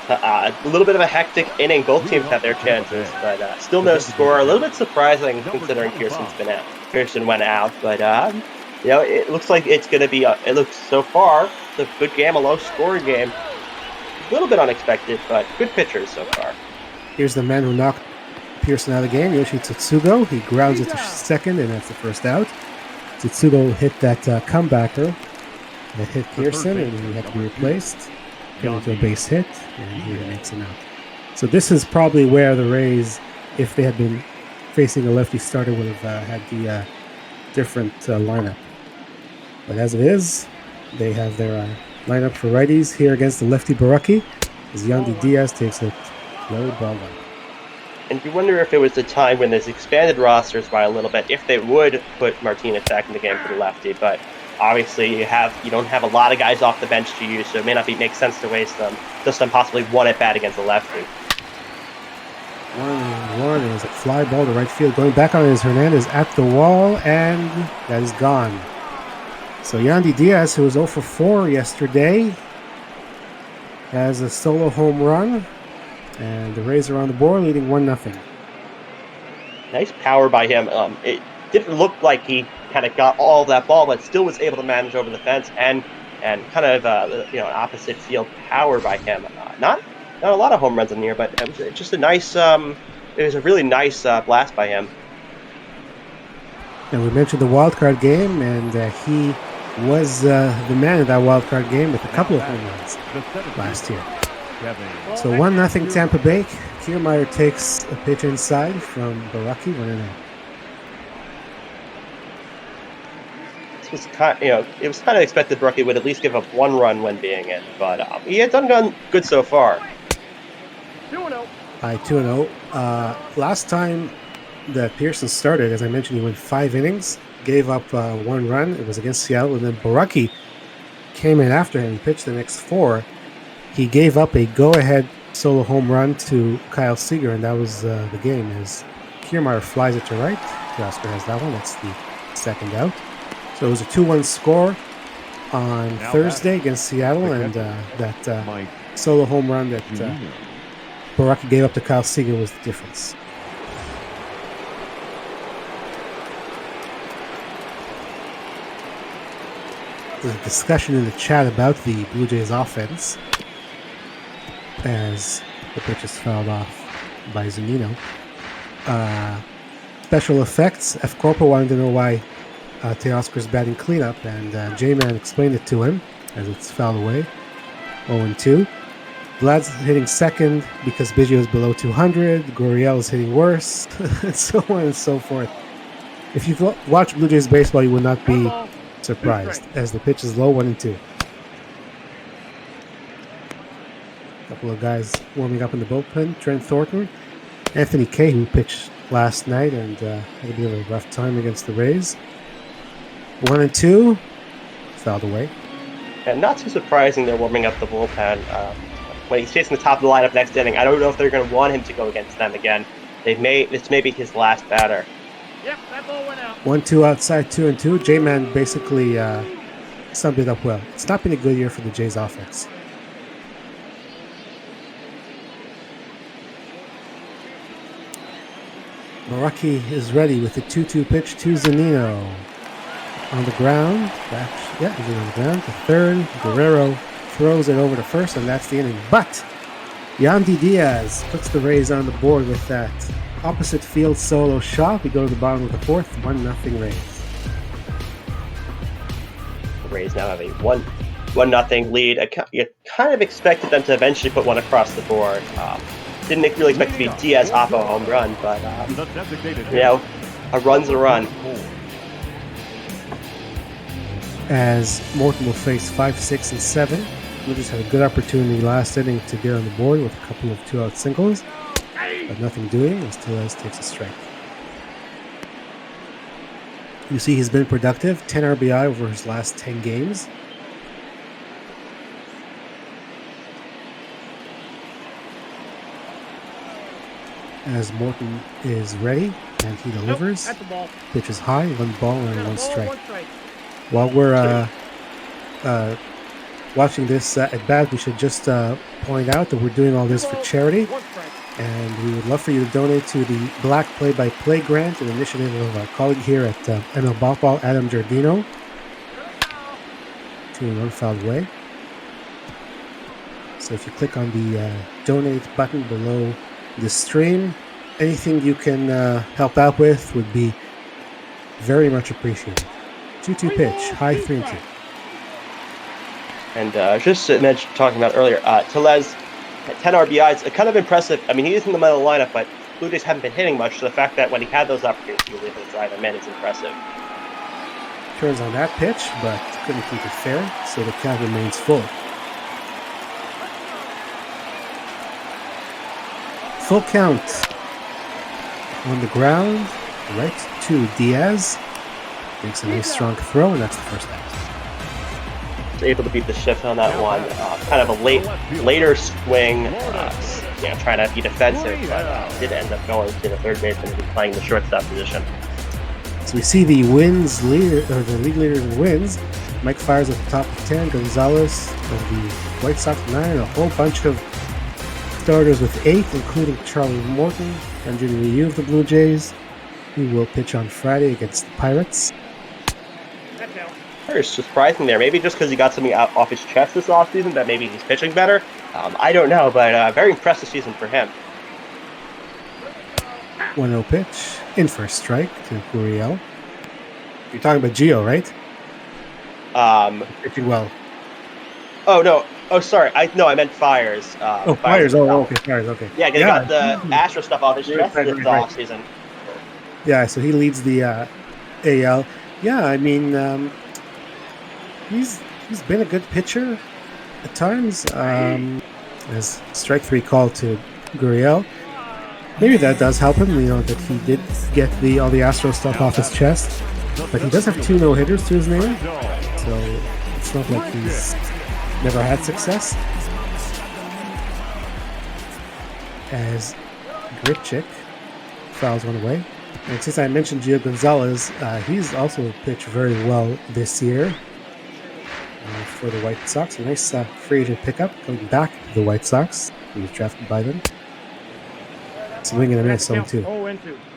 Speaker 2: A little bit of a hectic inning. Both teams have their chances, but still no score. A little bit surprising considering Pearson went out, but it looks like it's going to be. It looks so far it's a good game, a low-scoring game. A little bit unexpected, but good pitchers so far.
Speaker 1: Here's the man who knocked Pearson out of the game, Yoshi Tsutsugo. He grounds it to second, and that's the first out. Tsutsugo hit that comebacker that hit Pearson, and he had to be replaced. Came into a base hit, and he makes him out. So this is probably where the Rays, if they had been facing a lefty starter, would have had the different lineup. But as it is, they have their lineup for righties here against the lefty Baraki, as Yandy Diaz takes it low, ball one.
Speaker 2: And you wonder if it was the time when there's expanded rosters by a little bit, if they would put Martinez back in the game for the lefty. But obviously, you don't have a lot of guys off the bench to use, so it may not make sense to waste them. Just on possibly one at bat against the lefty.
Speaker 1: 1-1 is a fly ball to right field. Going back on is Hernandez at the wall, and that is gone. So Yandy Diaz, who was 0 for 4 yesterday, has a solo home run. And the Rays are on the board, leading 1-0.
Speaker 2: Nice power by him. It didn't look like he kind of got all of that ball, but still was able to manage over the fence and kind of an opposite field power by him. Not not a lot of home runs in the year, but it was just a nice. It was a really nice blast by him.
Speaker 1: And we mentioned the wild card game, and he was the man of that wild card game with a couple of home runs last year. So 1-0 Tampa Bay. Kiermaier takes a pitch inside from Baraki, 1-0.
Speaker 2: This was it was kind of expected Baraki would at least give up 1 run when being in, but he had done good so far.
Speaker 3: 2-0.
Speaker 1: 2-0. Last time that Pearson started, as I mentioned, he went 5 innings, gave up 1 run. It was against Seattle, and then Baraki came in after him. He pitched the next 4. He gave up a go-ahead solo home run to Kyle Seager, and that was the game. As Kiermaier flies it to right, Teoscar has that one. That's the second out. So it was a 2-1 score on Thursday against Seattle, and that solo home run that Baraki gave up to Kyle Seager was the difference. There's a discussion in the chat about the Blue Jays offense as the pitch is fouled off by Zunino. Special effects. F. Corpo wanted to know why Teoscar's batting cleanup, and J-Man explained it to him as it's fouled away. 0-2. Vlad's hitting second because Biggio is below 200. Gurriel is hitting worse, and so on and so forth. If you've watched Blue Jays baseball, you would not be surprised, as the pitch is low, 1-2. A couple of guys warming up in the bullpen. Trent Thornton, Anthony Kay, who pitched last night and had a bit of a rough time against the Rays. 1-2, fouled away.
Speaker 2: And not too surprising they're warming up the bullpen. When he's facing the top of the lineup next inning, I don't know if they're going to want him to go against them again. This may be his last batter.
Speaker 3: Yep, that ball went out.
Speaker 1: 1-2 outside, 2-2. J-Man basically summed it up well. It's not been a good year for the Jays offense. Baraki is ready with the 2-2 pitch to Zunino. On the ground. He's on the ground to third. Guerrero throws it over to first, and that's the inning. But Yandy Diaz puts the Rays on the board with that opposite field solo shot. We go to the bottom of the 4th, 1-0 Rays.
Speaker 2: The Rays now have a 1-0 lead. You kind of expected them to eventually put one across the board. Didn't really expect it to be Diaz-Oppo home run, but a run's a run. As
Speaker 1: Morton will face 5, 6, and 7. Blue Jays had a good opportunity last inning to get on the board with a couple of 2-out singles, but nothing doing as Tellez takes a strike. You see he's been productive, 10 RBI over his last 10 games. As Morton is ready, and he delivers.
Speaker 3: At the ball.
Speaker 1: Pitch is high, 1 ball and 1 strike. While we're watching this at bat, we should just point out that we're doing all this for charity, and we would love for you to donate to the Black Play-by-Play Grant, an initiative of our colleague here at ML BotBall, Adam Giardino. 2-1 fouled away. So if you click on the donate button below the stream, anything you can help out with would be very much appreciated. 2-2 pitch, high 3-2.
Speaker 2: And just to mention, talking about earlier, Tellez at 10 RBIs, kind of impressive. I mean, he is in the middle of the lineup, but Blue Jays haven't been hitting much, so the fact that when he had those opportunities, he was able to drive them in is impressive.
Speaker 1: Turns on that pitch, but couldn't keep it fair, so the count remains full. Full count on the ground, right to Diaz. Makes a nice strong throw, and that's the first out.
Speaker 2: Able to beat the shift on that one. Kind of a later swing, trying to be defensive, but did end up going to the third baseman and playing the shortstop position.
Speaker 1: So we see the wins leader, or the league leader in wins. Mike Fiers at the top of 10, Gonzalez of the White Sox 9, and a whole bunch of starters with 8, including Charlie Morton and Junior Ryu of the Blue Jays, who will pitch on Friday against the Pirates.
Speaker 2: very surprising there. Maybe just because he got something off his chest this offseason that maybe he's pitching better. I don't know, but very impressive season for him.
Speaker 1: 1-0 pitch. In for a strike to Gurriel. You're talking about Gio, right? Pitching well.
Speaker 2: Oh, no. Oh, sorry. I meant Fires.
Speaker 1: Fires. Okay, Fires. Okay.
Speaker 2: Yeah, he got the Astro stuff off his chest this offseason.
Speaker 1: Yeah, so he leads the AL. Yeah, I mean, he's been a good pitcher at times. As strike 3 call to Gurriel. Maybe that does help him, that he did get all the Astro stuff off his chest. But he does have 2 no-hitters to his name, so it's not like he's never had success. As Grichuk fouls one away. And since I mentioned Gio Gonzalez, he's also pitched very well this year for the White Sox. A nice free agent pickup coming back to the White Sox. He was drafted by them. Swing and a miss, 0-2.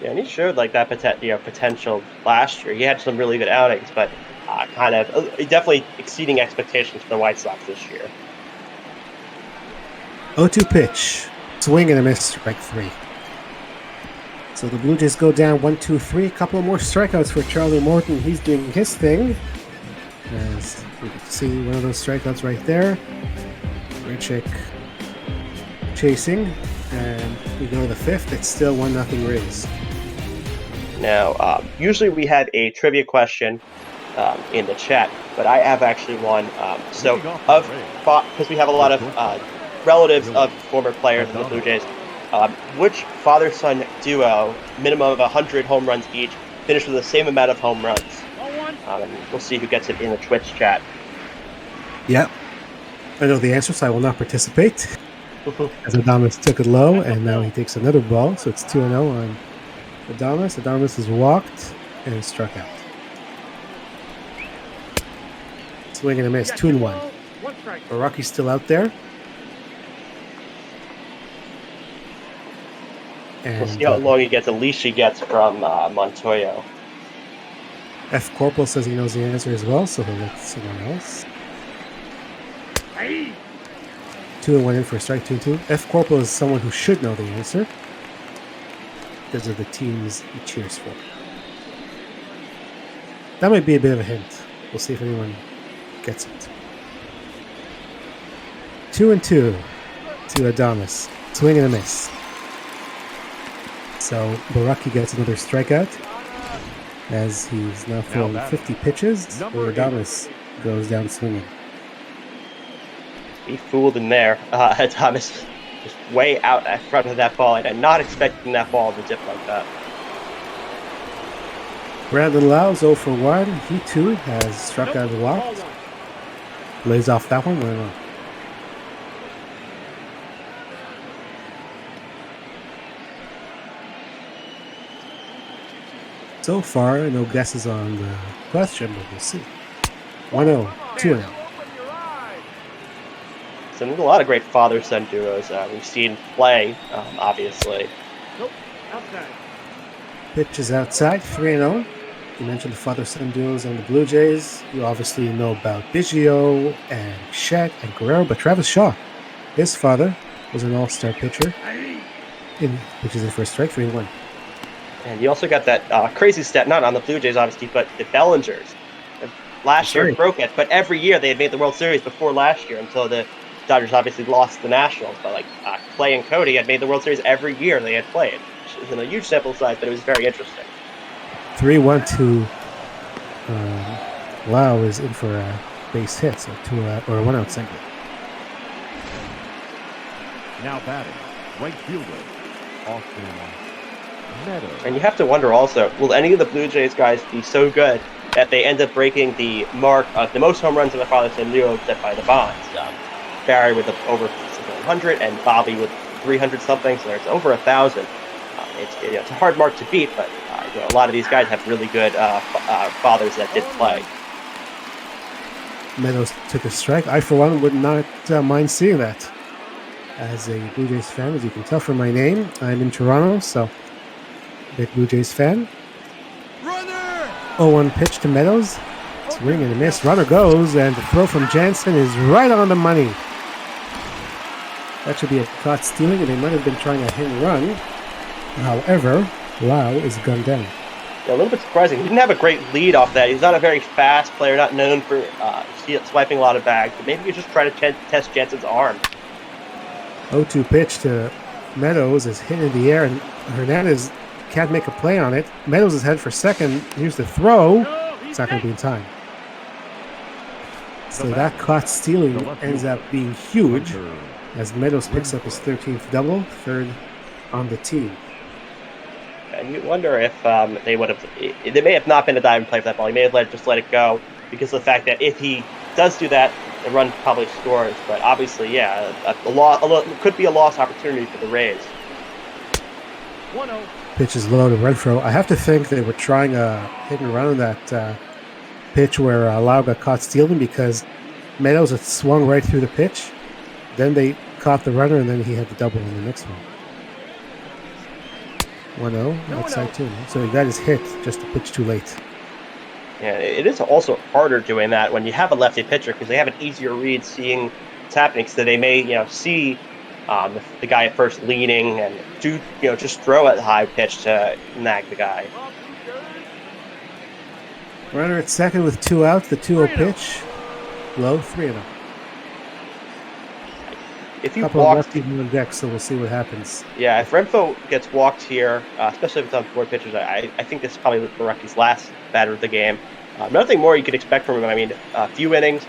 Speaker 2: Yeah, and he showed that potential last year. He had some really good outings, but definitely exceeding expectations for the White Sox this year.
Speaker 1: 0-2 pitch. Swing and a miss, strike 3. So the Blue Jays go down 1-2-3. A couple more strikeouts for Charlie Morton. He's doing his thing. As you can see, one of those strikeouts right there. Grichuk chasing. And we go to the 5th. It's still 1-0 Rays.
Speaker 2: Now, usually we have a trivia question in the chat, but I have actually one. Because we have a lot of relatives of former players in the Blue Jays, which father-son duo, minimum of 100 home runs each, finished with the same amount of home runs? We'll see who gets it in the Twitch chat.
Speaker 1: Yep. I know the answer, so I will not participate. As Adames took it low, and now he takes another ball, so it's 2-0 on Adames. Adames is walked and struck out. Swing and a miss, 2-1. Rocky's still out there. And
Speaker 2: we'll see how long he gets, the leash he gets from Montoyo.
Speaker 1: F. Corporal says he knows the answer as well, so he'll let someone else. 2-1 in for a strike, 2-2. F. Corporal is someone who should know the answer because of the teams he cheers for. That might be a bit of a hint. We'll see if anyone gets it. 2-2 to Adames. Swing and a miss. So Baraki gets another strikeout as he's now throwing 50 pitches, where Adames goes down swinging.
Speaker 2: He fooled him there. Adames just way out in front of that ball, and I'm not expecting that ball to dip like that.
Speaker 1: Brandon Lau 0 for 1. He too has struck out and walked. Lays off that one. 1-1. So far, no guesses on the question, but we'll see. 1-0, 2-0.
Speaker 2: So there's a lot of great father-son duos we've seen play, obviously.
Speaker 3: Nope, outside.
Speaker 1: Pitch is outside, 3-0. You mentioned the father-son duos on the Blue Jays. You obviously know about Biggio and Shet and Guerrero, but Travis Shaw, his father, was an all-star pitcher. Which is in for a strike, 3-1.
Speaker 2: And you also got that crazy stat, not on the Blue Jays, obviously, but the Bellingers. Last year broke it, but every year they had made the World Series before last year until the Dodgers obviously lost the Nationals. But Clay and Cody had made the World Series every year they had played. Which isn't a huge sample size, but it was very interesting.
Speaker 1: 3-1 to Lau is in for a base hit, so or a 1-out single.
Speaker 4: Now batting, right fielder, Austin Meadows.
Speaker 2: And you have to wonder also, will any of the Blue Jays guys be so good that they end up breaking the mark of the most home runs in the father-son duo set by the Bonds? Barry with over 100 and Bobby with 300 something, so there's over 1,000. It's a hard mark to beat, but a lot of these guys have really good fathers that did play.
Speaker 1: Meadows took a strike. I, for one, would not mind seeing that. As a Blue Jays fan, as you can tell from my name, I'm in Toronto, so big Blue Jays fan. 0-1 pitch to Meadows. Swing and a miss. Runner goes, and the throw from Jansen is right on the money. That should be a caught stealing, and they might have been trying a hit and run. However, Lau is gunned down.
Speaker 2: Yeah, a little bit surprising. He didn't have a great lead off that. He's not a very fast player, not known for swiping a lot of bags, but maybe he's just trying to test Jansen's arm.
Speaker 1: 0-2 pitch to Meadows is hit in the air, and Hernandez can't make a play on it. Meadows is headed for second. Here's the throw. It's not going to be in time. So that caught stealing ends up being huge as Meadows picks up his 13th double, third on the team.
Speaker 2: And you wonder if they would have. They may have not been a diving play for that ball. He may have just let it go because of the fact that if he does do that, the run probably scores. But obviously, yeah, could be a lost opportunity for the Rays.
Speaker 3: 1-0.
Speaker 1: Pitch is low to Renfroe. I have to think they were trying a hit and run on that pitch where Lau got caught stealing because Meadows had swung right through the pitch. Then they caught the runner, and then he had the double in the next one. 1-0 outside too. So he got his hit, just a pitch too late.
Speaker 2: Yeah, it is also harder doing that when you have a lefty pitcher because they have an easier read seeing what's happening. So they may, see the guy at first leaning and just throw at the high pitch to nag the guy.
Speaker 1: Runner at second with 2 outs. The 2-0 pitch, low, 3-0.
Speaker 2: If you
Speaker 1: couple
Speaker 2: walk,
Speaker 1: of lefties on deck, so we'll see what happens.
Speaker 2: Yeah, if Renfroe gets walked here, especially if it's on 4 pitchers, I think this is probably Baraki's last batter of the game. Nothing more you could expect from him. I mean, a few innings,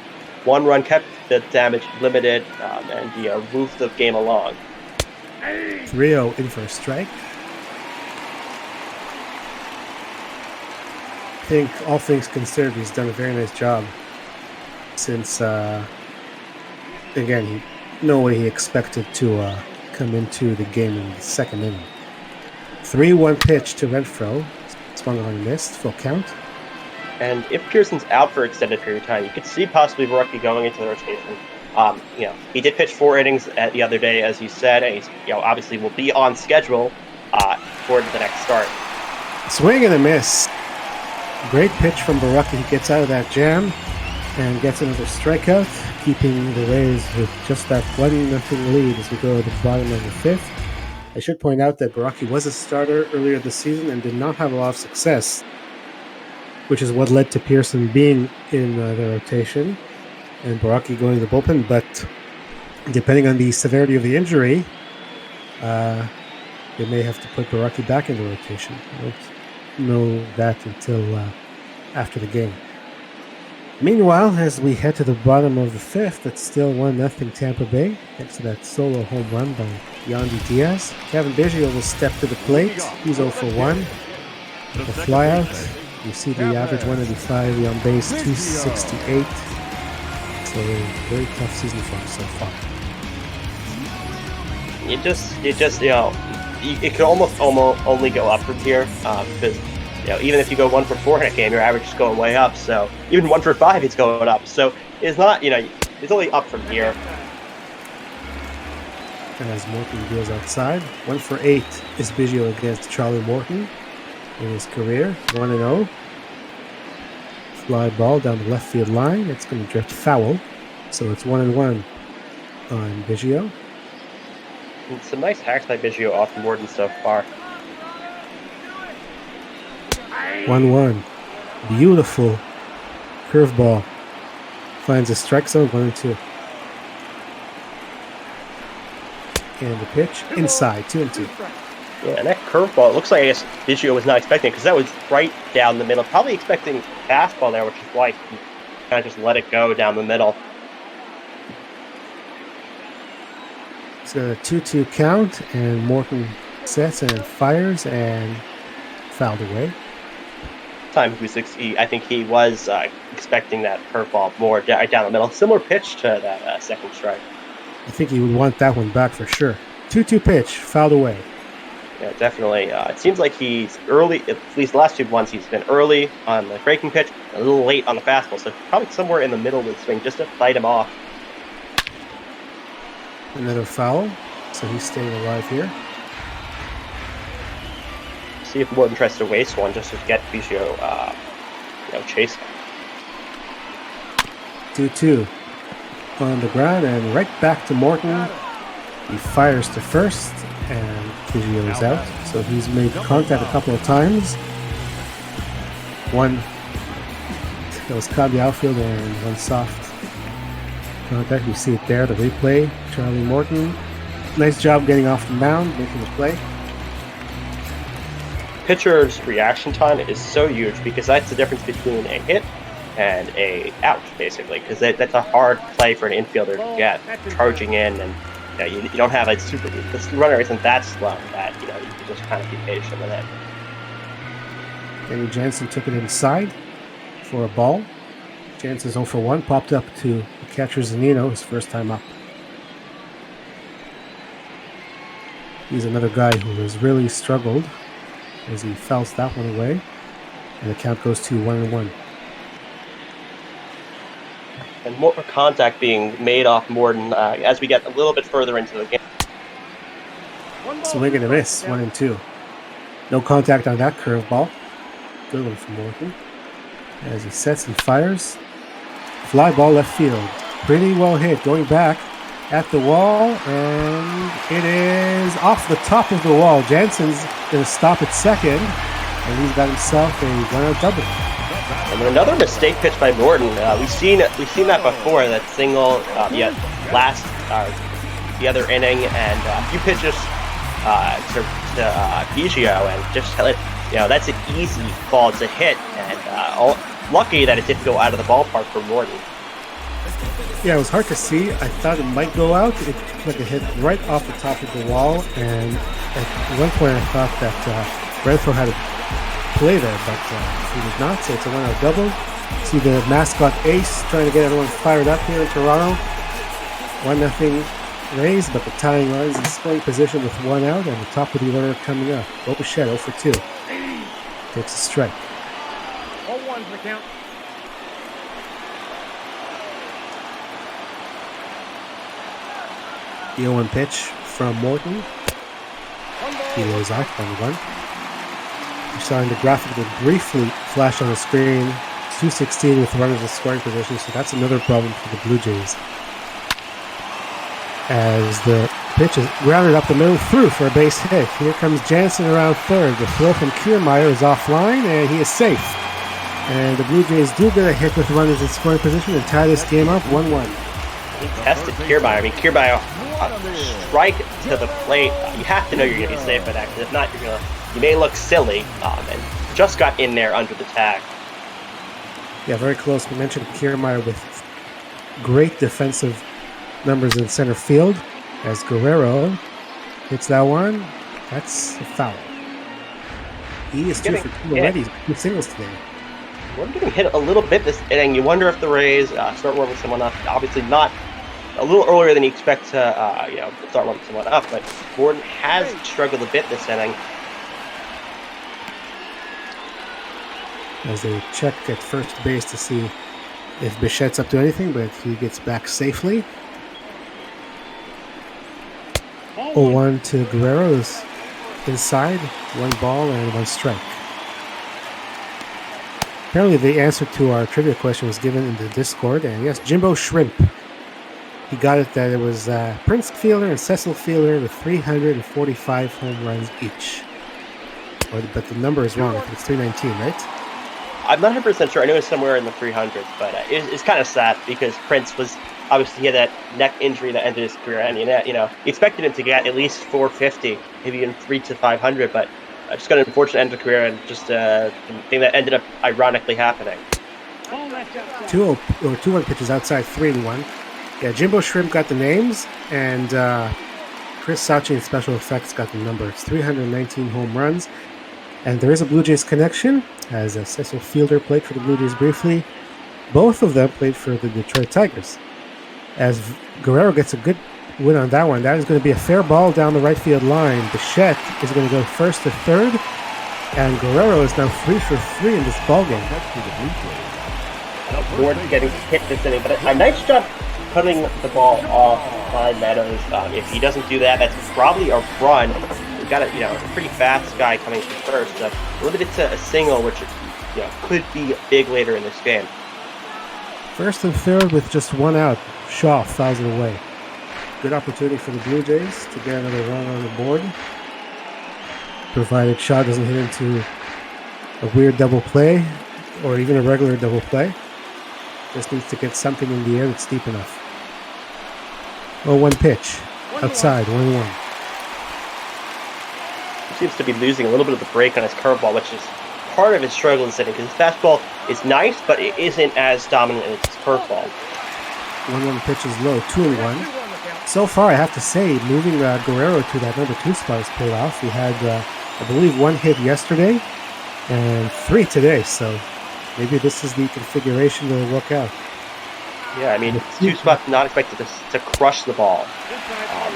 Speaker 2: 1 run kept the damage limited, and moved the game along.
Speaker 1: 3-0 in for a strike. I think all things considered, he's done a very nice job since, again, no way he expected to come into the game in the second inning. 3-1 pitch to Renfroe. Swung on and missed. Full count.
Speaker 2: And if Pearson's out for an extended period of time, you could see possibly Baraki going into the rotation. He did pitch 4 innings the other day, as you said, and he's obviously will be on schedule for the next start.
Speaker 1: Swing and a miss. Great pitch from Baraki. He gets out of that jam and gets another strikeout, keeping the Rays with just that 1-0 lead as we go to the bottom of the 5th. I should point out that Baraki was a starter earlier this season and did not have a lot of success, which is what led to Pearson being in the rotation and Baraki going to the bullpen. But depending on the severity of the injury, they may have to put Baraki back in the rotation. I don't know that until after the game. Meanwhile, as we head to the bottom of the 5th, it's still 1-0 Tampa Bay, thanks to that solo home run by Yandy Diaz. Kevin Biggio will step to the plate. He's 0 for 1. The flyout. You see the average 185, the on base 268. So a very tough season for him so far.
Speaker 2: It could almost only go up from here because even if you go 1 for 4 in a game, your average is going way up. So even 1 for 5, it's going up. So it's not, it's only up from here.
Speaker 1: And as Morton goes outside, 1 for 8 is Biggio against Charlie Morton in his career. 1-0. Fly ball down the left field line. It's going to drift foul. So it's 1-1 on Biggio.
Speaker 2: It's some nice hacks by Biggio off Morton so far.
Speaker 1: 1-1. Beautiful curveball. Finds a strike zone, 1-2. And the pitch inside, 2-2.
Speaker 2: Yeah, and that curveball, it looks like Biggio was not expecting it because that was right down the middle. Probably expecting fastball there, which is why he kind of just let it go down the middle.
Speaker 1: It's got a 2-2 count, and Morton sets and fires and fouled away.
Speaker 2: I think he was expecting that curveball more down the middle. Similar pitch to that second strike.
Speaker 1: I think he would want that one back for sure. 2-2 pitch, fouled away.
Speaker 2: Yeah, definitely. It seems like he's early, at least the last 2 months, he's been early on the breaking pitch, a little late on the fastball, so probably somewhere in the middle of the swing just to fight him off.
Speaker 1: Another foul, so he's staying alive here.
Speaker 2: See if Morton tries to waste one just to get Biggio, chase.
Speaker 1: 2-2 on the ground, and right back to Morton. He fires to first, and Kujio is out. So he's made contact a couple of times. One that was caught in the outfield, and one soft contact. You see it there, the replay. Charlie Morton, nice job getting off the mound, making the play.
Speaker 2: Pitcher's reaction time is so huge because that's the difference between a hit and a out, basically, because that's a hard play for an infielder to get, charging in, and you don't have a super. The runner isn't that slow that you can just kind of be patient with it.
Speaker 1: Danny Jansen took it inside for a ball. Jansen's 0 for 1, popped up to the catcher Zunino, his first time up. He's another guy who has really struggled as he fouls that one away, and the count goes to 1-1.
Speaker 2: And more contact being made off Morton as we get a little bit further into the game.
Speaker 1: Swing and a miss, 1-2. No contact on that curveball. Good one from Morton. As he sets and fires. Fly ball left field. Pretty well hit. Going back at the wall, and it is off the top of the wall. Jansen's going to stop at second, and he's got himself a one-out double.
Speaker 2: And then another mistake pitch by Morton. We've seen that before. That single, the other inning, and a few pitches to Biggio, and just that's an easy ball to hit, and lucky that it didn't go out of the ballpark for Morton.
Speaker 1: Yeah, it was hard to see. I thought it might go out. It took a hit right off the top of the wall, and at one point I thought that Renfroe had a play there, but he did not, so it's a one-out double. See the mascot Ace trying to get everyone fired up here in Toronto. 1-0 Rays, but the tying runs in scoring position with one out, and the top of the order coming up. Bichette 0 for 2. Takes a strike.
Speaker 3: 0-1 for the count.
Speaker 1: The 0-1 pitch from Morton. He lays off 1-1. You saw in the graphic that briefly flashed on the screen, 216 with runners in scoring position, so that's another problem for the Blue Jays. As the pitch is grounded up the middle through for a base hit. Here comes Jansen around third. The throw from Kiermaier is offline, and he is safe. And the Blue Jays do get a hit with runners in scoring position and tie this game up 1-1.
Speaker 2: He tested Kiermaier. I mean, Kiermaier, strike to the plate. You have to know you're going to be safe with that, because if not, you may look silly, and just got in there under the tag.
Speaker 1: Yeah, very close. We mentioned Kiermaier with great defensive numbers in center field. As Guerrero hits that one, that's a foul. He is 2 for 2 already. 2 singles today.
Speaker 2: We're getting hit a little bit this inning. You wonder if the Rays start warming someone up. Obviously not a little earlier than you expect to start warming someone up, but Morton has struggled a bit this inning.
Speaker 1: As they check at first base to see if Bichette's up to anything, but he gets back safely. 0-1 to Guerrero is inside, 1 ball and 1 strike. Apparently the answer to our trivia question was given in the Discord, and yes, Jimbo Shrimp. He got it that it was Prince Fielder and Cecil Fielder with 345 home runs each. But the number is wrong. I think it's 319, right?
Speaker 2: I'm not 100% sure. I know it's somewhere in the 300s, but it's kind of sad because Prince was obviously he had that neck injury that ended his career. And you expected him to get at least 450, maybe even 300 to 500, but just got an unfortunate end of career and just a thing that ended up ironically happening.
Speaker 1: 2-1 pitches outside, 3-1. Yeah, Jimbo Shrimp got the names, and Chris Sachi in special effects got the number. It's 319 home runs. And there is a Blue Jays connection, as Cecil Fielder played for the Blue Jays briefly. Both of them played for the Detroit Tigers. As Guerrero gets a good win on that one, that is going to be a fair ball down the right field line. Bichette is going to go first to third, and Guerrero is now 3 for 3 in this ballgame.
Speaker 2: Morton getting hit this inning, but a nice job cutting the ball off by Meadows. If he doesn't do that, that's probably a run. We've got a pretty fast guy coming from first. Limited to a single, which could be big later in this game.
Speaker 1: First and third with just one out. Shaw fouls it away. Good opportunity for the Blue Jays to get another run on the board, provided Shaw doesn't hit into a weird double play or even a regular double play. Just needs to get something in the air that's deep enough. 0-1 pitch. Outside, 1-1.
Speaker 2: He seems to be losing a little bit of the break on his curveball, which is part of his struggle in hitting, because his fastball is nice, but it isn't as dominant as his curveball.
Speaker 1: 1-1 pitch is low, 2-1. So far, I have to say, moving Guerrero to that number 2 spot has paid off. He had, I believe, 1 hit yesterday and 3 today, so maybe this is the configuration that will work out.
Speaker 2: Yeah, I mean, 2 spots not expected to crush the ball.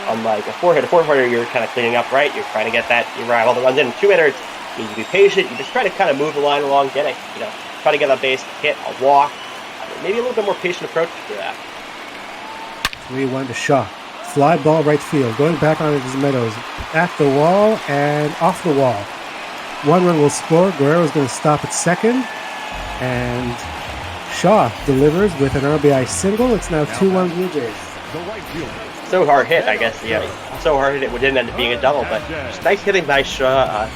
Speaker 2: Unlike a 4-hitter, you're kind of cleaning up, right? You're trying to get that, you drive all the runs in. 2-hitter, you need to be patient. You just try to kind of move the line along, get it, try to get a base hit, a walk. Maybe a little bit more patient approach to that.
Speaker 1: 3-1 to Shaw. Fly ball right field, going back on his Meadows. At the wall and off the wall. 1 run will score. Guerrero's going to stop at second. And Shaw delivers with an RBI single. It's now 2-1 Blue Jays.
Speaker 2: So hard hit, I guess. Yeah, so hard hit it didn't end up being a double, but just nice hitting by Shaw.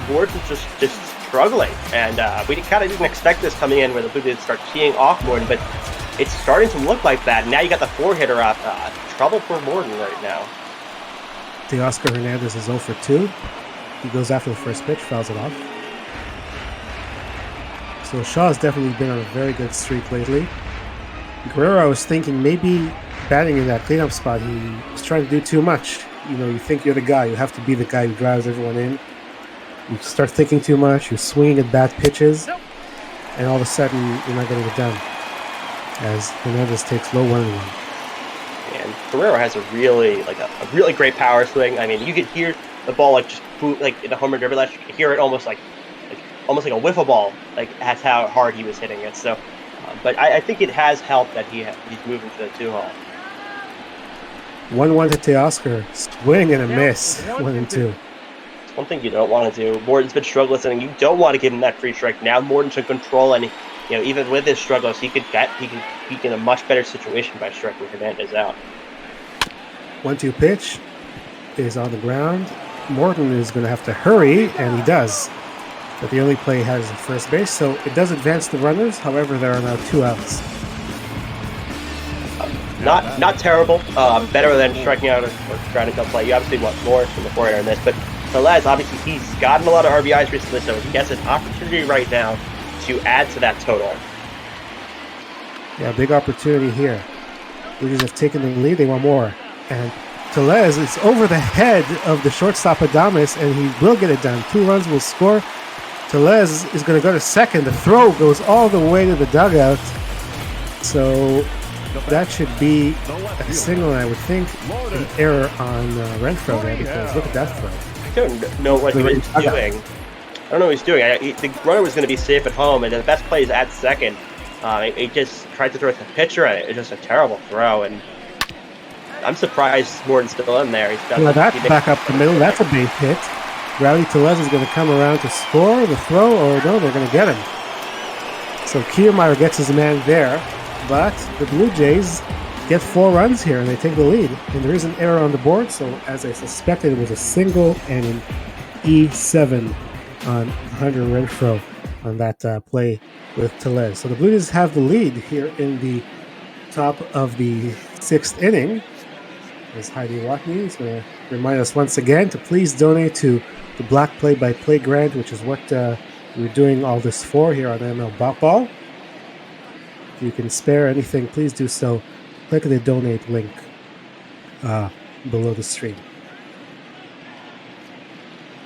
Speaker 2: Morton's just struggling, and we kind of didn't expect this coming in where the Blue Jays start teeing off Morton, but it's starting to look like that. Now you got the 4-hitter up. Trouble for Morton right now.
Speaker 1: Teoscar Hernandez is 0 for 2. He goes after the first pitch, fouls it off. So Shaw's definitely been on a very good streak lately. Guerrero, I was thinking maybe batting in that cleanup spot, he was trying to do too much. You think you're the guy. You have to be the guy who drives everyone in. You start thinking too much. You're swinging at bad pitches. And all of a sudden, you're not getting it done. As Hernandez takes low 1-1.
Speaker 2: And Guerrero has a really great power swing. I mean, you could hear the ball just like in the home run derby last year. You could hear it almost like a wiffle ball. Like that's how hard he was hitting it. So, but I think it has helped that he's moving to the 2-hole.
Speaker 1: 1-1 to Teoscar. Swing and a miss. 1-2.
Speaker 2: One thing you don't want to do. Morton's been struggling, and you don't want to give him that free strike. Now Morton should control, and even with his struggles, he could be in a much better situation by striking Hernandez out.
Speaker 1: 1-2 pitch is on the ground. Morton is going to have to hurry, and he does. But the only play he has is at first base, so it does advance the runners. However, there are now 2 outs.
Speaker 2: Not terrible. Better than striking out or trying to go play. You obviously want more from the 4-hitter in this, but Tellez, obviously, he's gotten a lot of RBIs recently, so he has an opportunity right now to add to that total.
Speaker 1: Yeah, big opportunity here. Blue Jays have taken the lead. They want more. And Tellez is over the head of the shortstop Adames, and he will get it done. 2 runs will score. Tellez is going to go to second. The throw goes all the way to the dugout. So that should be a single, and I would think an error on Renfroe there, because look at that throw.
Speaker 2: I don't know what he was doing. I don't know what he's doing. The runner was going to be safe at home, and the best play is at second. He just tried to throw it to the pitcher, and it's just a terrible throw. And I'm surprised Morton's still in there.
Speaker 1: That's back up the middle. That's a base hit. Rowdy Tellez is going to come around to score the throw, or no, they're going to get him. So Kiermaier gets his man there, but the Blue Jays get 4 runs here, and they take the lead. And there is an error on the board, so as I suspected, it was a single and an E7 on Hunter Renfroe on that play with Tellez. So the Blue Jays have the lead here in the top of the 6th inning. As Heidi Watney is going to remind us once again to please donate to the Black Play-by-Play grant, which is what we're doing all this for here on ML BotBall. If you can spare anything, please do so. Click the donate link below the stream.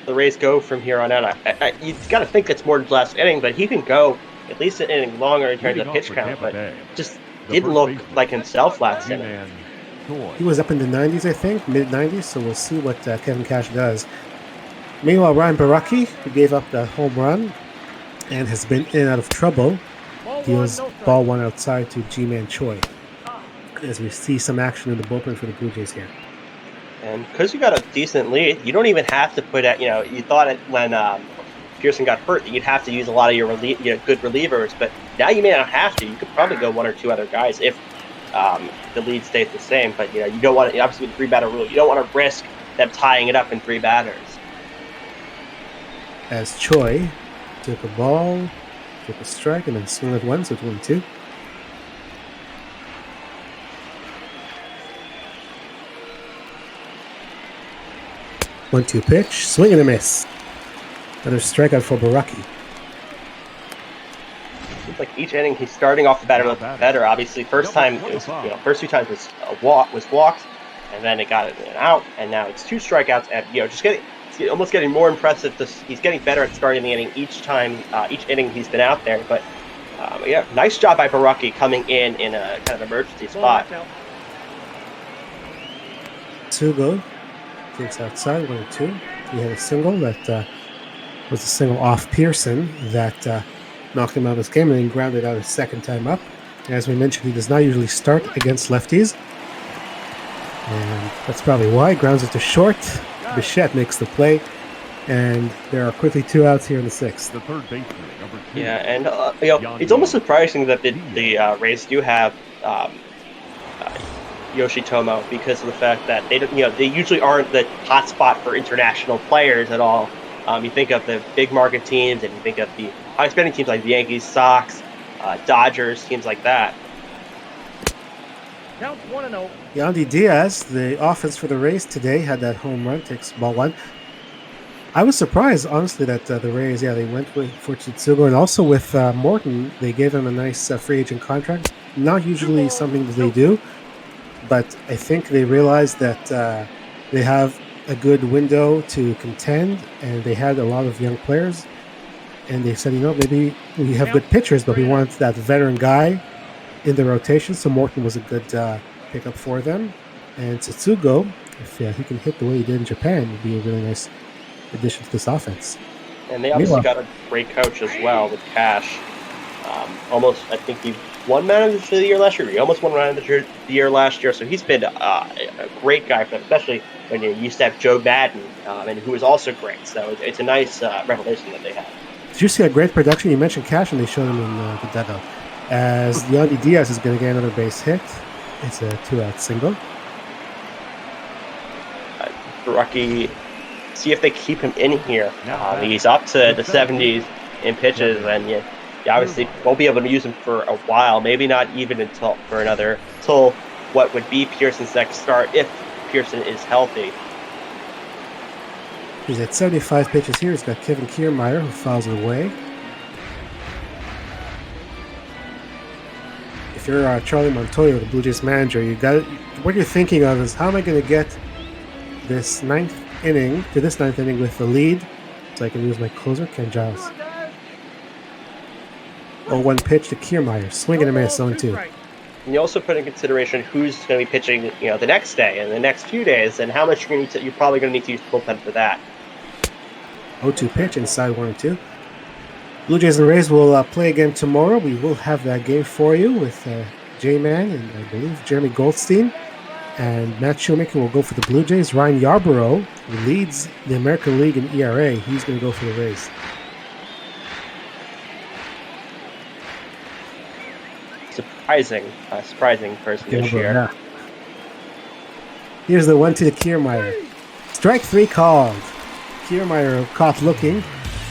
Speaker 2: The Rays go from here on out. You've got to think it's Morton's last inning, but he can go at least an inning longer in terms of pitch count, but just didn't look like himself last inning.
Speaker 1: He was up in the 90s, I think, mid-90s, so we'll see what Kevin Cash does. Meanwhile, Ryan Baraki, who gave up the home run and has been in and out of trouble, deals ball 1 outside to G-Man Choi, as we see some action in the bullpen for the Blue Jays here.
Speaker 2: And because you got a decent lead, you don't even have to put out, you thought it when Pearson got hurt that you'd have to use a lot of your good relievers, but now you may not have to. You could probably go one or two other guys if the lead stays the same. But you don't want to, obviously with the 3-batter rule, you don't want to risk them tying it up in 3 batters.
Speaker 1: As Choi took a ball, took a strike, and then swung at 1, so it's 1-2. One-two pitch, swing and a miss. Another strikeout for Baraki.
Speaker 2: Seems like each inning he's starting off the batter a little better. Obviously, first time it was, first 2 times was walked, and then it got an out, and now it's 2 strikeouts, and just almost getting more impressive. He's getting better at starting the inning each inning he's been out there. But nice job by Baraki coming in a kind of emergency spot.
Speaker 1: Tsugo takes outside 1-2. He had a single that was a single off Pearson that knocked him out of his game, and then grounded out his second time up. As we mentioned, he does not usually start against lefties, and that's probably why. Grounds it to short. Bichette makes the play, and there are quickly 2 outs here in the 6th.
Speaker 4: The third baseman, number 2.
Speaker 2: Yeah, and it's almost surprising that the Rays do have Yoshitomo, because of the fact that they usually aren't the hot spot for international players at all. You think of the big market teams, and you think of the high spending teams like the Yankees, Sox, Dodgers, teams like that.
Speaker 3: Count 1-0.
Speaker 1: Yandy Diaz, the offense for the Rays today, had that home run, takes ball 1. I was surprised, honestly, that the Rays, they went for Tsutsugo, and also with Morton, they gave him a nice free agent contract. Not usually something that they do, but I think they realized that they have a good window to contend, and they had a lot of young players, and they said, maybe we have good pitchers, but we want that veteran guy in the rotation. So Morton was a good pickup for them, and Tsutsugo, if he can hit the way he did in Japan, would be a really nice addition to this offense.
Speaker 2: And they obviously got a great coach as well with Cash. I think he won manager of the year last year. He almost won manager of the year last year, so he's been a great guy for them, especially when you used to have Joe Madden, and who was also great. So it's a nice revelation that they have.
Speaker 1: Did you see a great production? You mentioned Cash, and they showed him in the dugout. As Yandy Diaz is going to get another base hit. It's a 2-out single.
Speaker 2: Baraki, see if they keep him in here. He's up to the 70s in pitches, and you obviously won't be able to use him for a while. Maybe not even until what would be Pearson's next start, if Pearson is healthy.
Speaker 1: He's at 75 pitches here. He's got Kevin Kiermaier, who fouls it away. If you're Charlie Montoyo, the Blue Jays manager, what you're thinking of is, how am I going to get this ninth inning with the lead, so I can use my closer, Ken Giles. 0-1 pitch to Kiermaier, swing and a miss, 0-2.
Speaker 2: And you also put in consideration who's going to be pitching, the next day and the next few days, and how much you're probably going to need to use the bullpen for that.
Speaker 1: 0-2 pitch inside 1-2. Blue Jays and Rays will play again tomorrow. We will have that game for you with J-Man and I believe Jeremy Goldstein. And Matt Shoemaker will go for the Blue Jays. Ryan Yarborough, who leads the American League in ERA, he's going to go for the Rays.
Speaker 2: Surprising person this year.
Speaker 1: Yeah. Here's the 1-2 to Kiermaier. Strike 3 called. Kiermaier caught looking,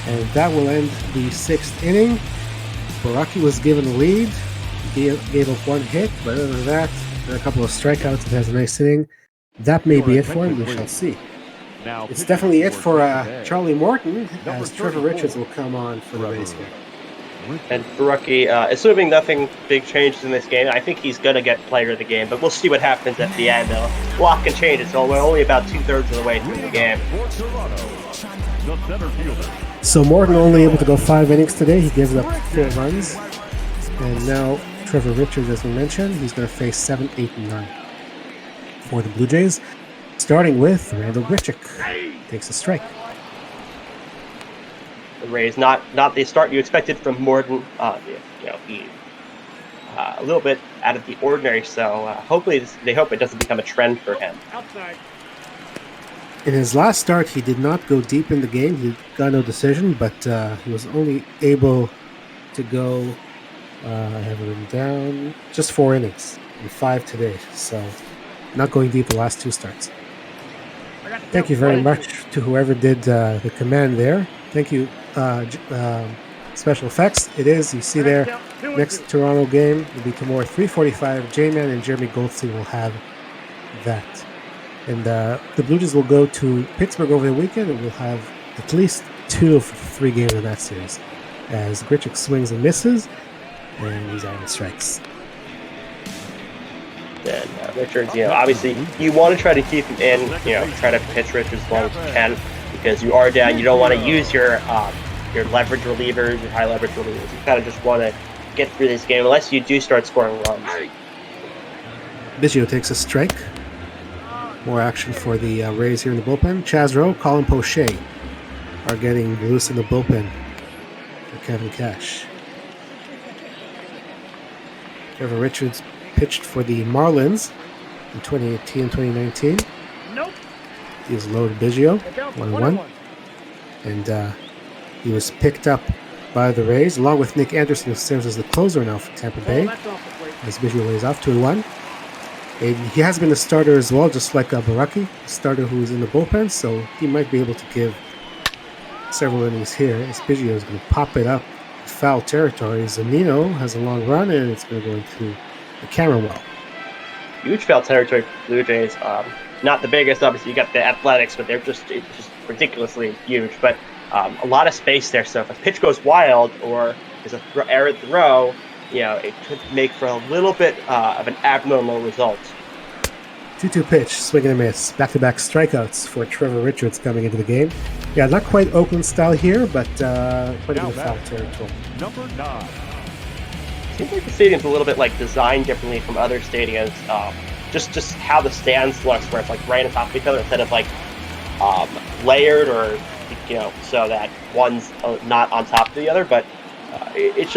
Speaker 1: and that will end the 6th inning. Baraki was given the lead. Gave up 1 hit, but other than that, a couple of strikeouts. It has a nice inning. That may be it for him. We shall see. It's definitely it for Charlie Morton, as Trevor Richards will come on for the Rays here.
Speaker 2: And Baraki, assuming nothing big changes in this game, I think he's going to get player of the game, but we'll see what happens at the end. A lot can change, so we're only about 2/3 of the way through the game.
Speaker 1: So Morton only able to go 5 innings today. He gives up 4 runs. And now Trevor Richards, as we mentioned, he's going to face 7, 8, and 9 for the Blue Jays. Starting with Randall Grichuk. Takes a strike.
Speaker 2: The Rays, not the start you expected from Morton. He a little bit out of the ordinary. So hopefully they hope it doesn't become a trend for him.
Speaker 3: Outside.
Speaker 1: In his last start, he did not go deep in the game. He got no decision, but he was only able to go I have it written down. Just 4 innings and 5 today. So not going deep the last 2 starts. Thank you very much to whoever did the command there. Thank you, Special Effects. It is, you see there, next Toronto game will be tomorrow 3:45. J-Man and Jeremy Goldstein will have that. And the Blue Jays will go to Pittsburgh over the weekend, and we'll have at least 2 of 3 games in that series. As Grichuk swings and misses, and he's on the strikes.
Speaker 2: And Richards, obviously you want to try to keep him in, try to pitch Richards as long as you can, because you are down. You don't want to use your leverage relievers, your high leverage relievers. You kind of just want to get through this game, unless you do start scoring runs.
Speaker 1: Biggio takes a strike. More action for the Rays here in the bullpen. Chaz Rowe, Colin Poche are getting loose in the bullpen for Kevin Cash. Trevor Richards pitched for the Marlins in 2018 and 2019.
Speaker 3: Nope.
Speaker 1: He was low to Biggio, 1-1. And he was picked up by the Rays, along with Nick Anderson, who serves as the closer now for Tampa Bay, as Biggio lays off 2-1. And he has been a starter as well, just like Baraki, a starter who's in the bullpen, so he might be able to give several innings here, as Biggio is going to pop it up foul territory. Zunino has a long run, and it's going to go into the camera well.
Speaker 2: Huge foul territory for Blue Jays. Not the biggest, obviously. You got the Athletics, but it's just ridiculously huge. But a lot of space there. So if a pitch goes wild or there's a error at the throw, it could make for a little bit of an abnormal result.
Speaker 1: 2-2 pitch, swing and a miss. Back-to-back strikeouts for Trevor Richards coming into the game. Yeah, not quite Oakland style here, but quite a bit of foul territory.
Speaker 4: Number 9.
Speaker 2: Seems like the stadium's a little bit designed differently from other stadiums. Just how the stands looks, where it's right on top of each other instead of layered or so that one's not on top of the other. But it's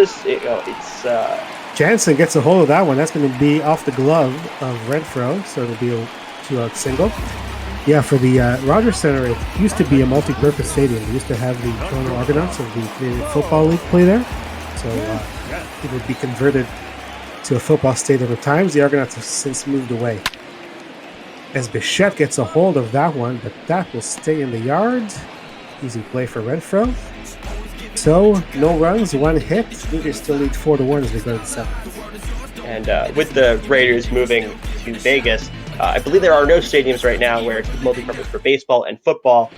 Speaker 1: Jansen gets a hold of that one. That's going to be off the glove of Renfroe, so it'll be a 2-out single. Yeah, for the Rogers Center, it used to be a multi-purpose stadium. We used to have the Toronto Argonauts of the Canadian Football League play there. So it would be converted to a football stadium at times. The Argonauts have since moved away. As Bichette gets a hold of that one, but that will stay in the yard. Easy play for Renfroe. So, no runs, 1 hit. Blue Jays still lead 4-1 as we go to the 7th.
Speaker 2: And with the Raiders moving to Vegas, I believe there are no stadiums right now where it's multi-purpose for baseball and football.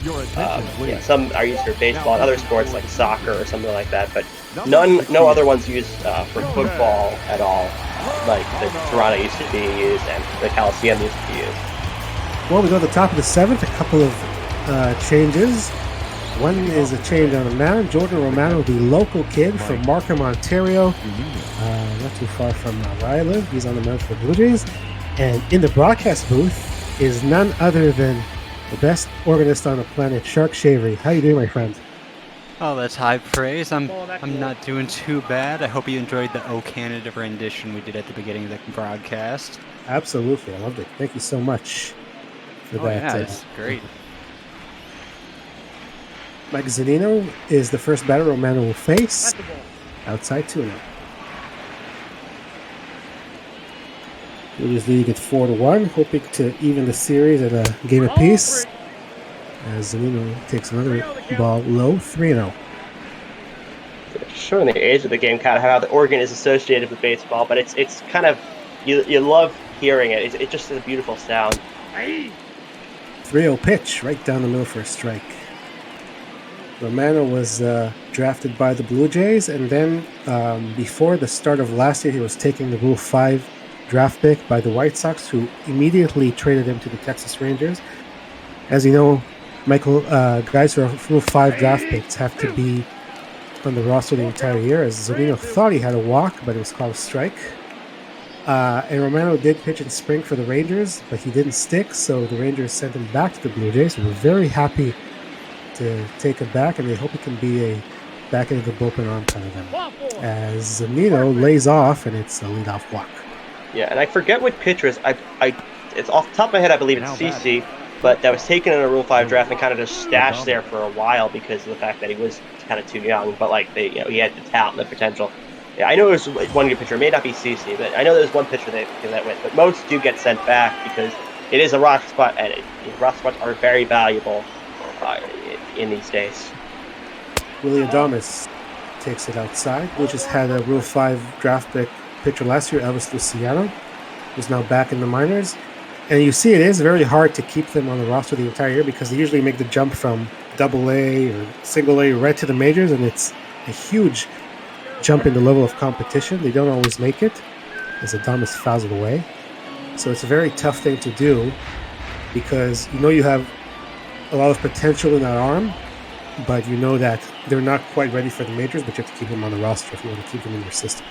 Speaker 2: Some are used for baseball and other sports like soccer or something like that, but no other ones used for football at all, like the Toronto used to be used and the Coliseum used to be used.
Speaker 1: Well, we go to the top of the 7th, a couple of changes. One is a change on the mound. Jordan Romano, the local kid from Markham, Ontario, not too far from where I live. He's on the mound for the Blue Jays. And in the broadcast booth is none other than the best organist on the planet, Shark Shavery. How you doing, my friend?
Speaker 5: Oh, that's high praise. I'm not doing too bad. I hope you enjoyed the O Canada rendition we did at the beginning of the broadcast.
Speaker 1: Absolutely. I loved it. Thank you so much for that.
Speaker 5: Yeah, it's great.
Speaker 1: Mike Zunino is the first batter Romano will face. Outside 2-0. Blue Jays leading at 4-1, hoping to even the series at a game apiece. As Zunino takes another ball low, 3-0.
Speaker 2: Showing the age of the game, kind of how the organ is associated with baseball, but it's kind of you love hearing it. It's just a beautiful sound.
Speaker 1: 3-0 pitch right down the middle for a strike. Romano was drafted by the Blue Jays, and then before the start of last year, he was taking the Rule 5 draft pick by the White Sox, who immediately traded him to the Texas Rangers. As you know, Michael, guys who are Rule 5 draft picks have to be on the roster the entire year, as Zunino thought he had a walk, but it was called a strike. And Romano did pitch in spring for the Rangers, but he didn't stick, so the Rangers sent him back to the Blue Jays. We're very happy to take him back, and they hope he can be a back into the bullpen arm for them. As Zunino lays off, and it's a leadoff walk.
Speaker 2: Yeah, and I forget what pitcher is. It's off the top of my head, I believe it's CC, but that was taken in a Rule 5 draft and kind of just stashed there for a while because of the fact that he was kind of too young, but he had the talent and the potential. Yeah, I know there's one good pitcher. It may not be CC, but I know there's one pitcher that went. But most do get sent back because it is a roster spot, and roster spots are very valuable in these days.
Speaker 1: Willie Adames takes it outside. Blue Jays had a Rule 5 draft pick pitcher last year, Elvis Luciano, who's now back in the minors. And you see it is very hard to keep them on the roster the entire year because they usually make the jump from Double-A or Single-A right to the majors, and it's a huge jump in the level of competition. They don't always make it as Adames fouls it away. So it's a very tough thing to do because you know you have a lot of potential in that arm, but you know that they're not quite ready for the majors, but you have to keep them on the roster if you want to keep them in your system.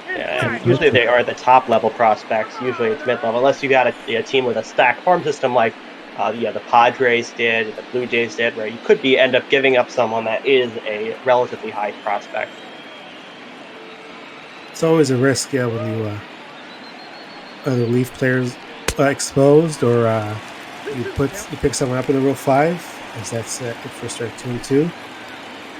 Speaker 2: Yeah, usually they are the top level prospects. Usually it's mid level, unless you got a team with a stacked farm system like the Padres did, the Blue Jays did, where you could end up giving up someone that is a relatively high prospect.
Speaker 1: It's always a risk, yeah, when you either leave players exposed or you pick someone up in the Rule 5, as that's it for start 2-2.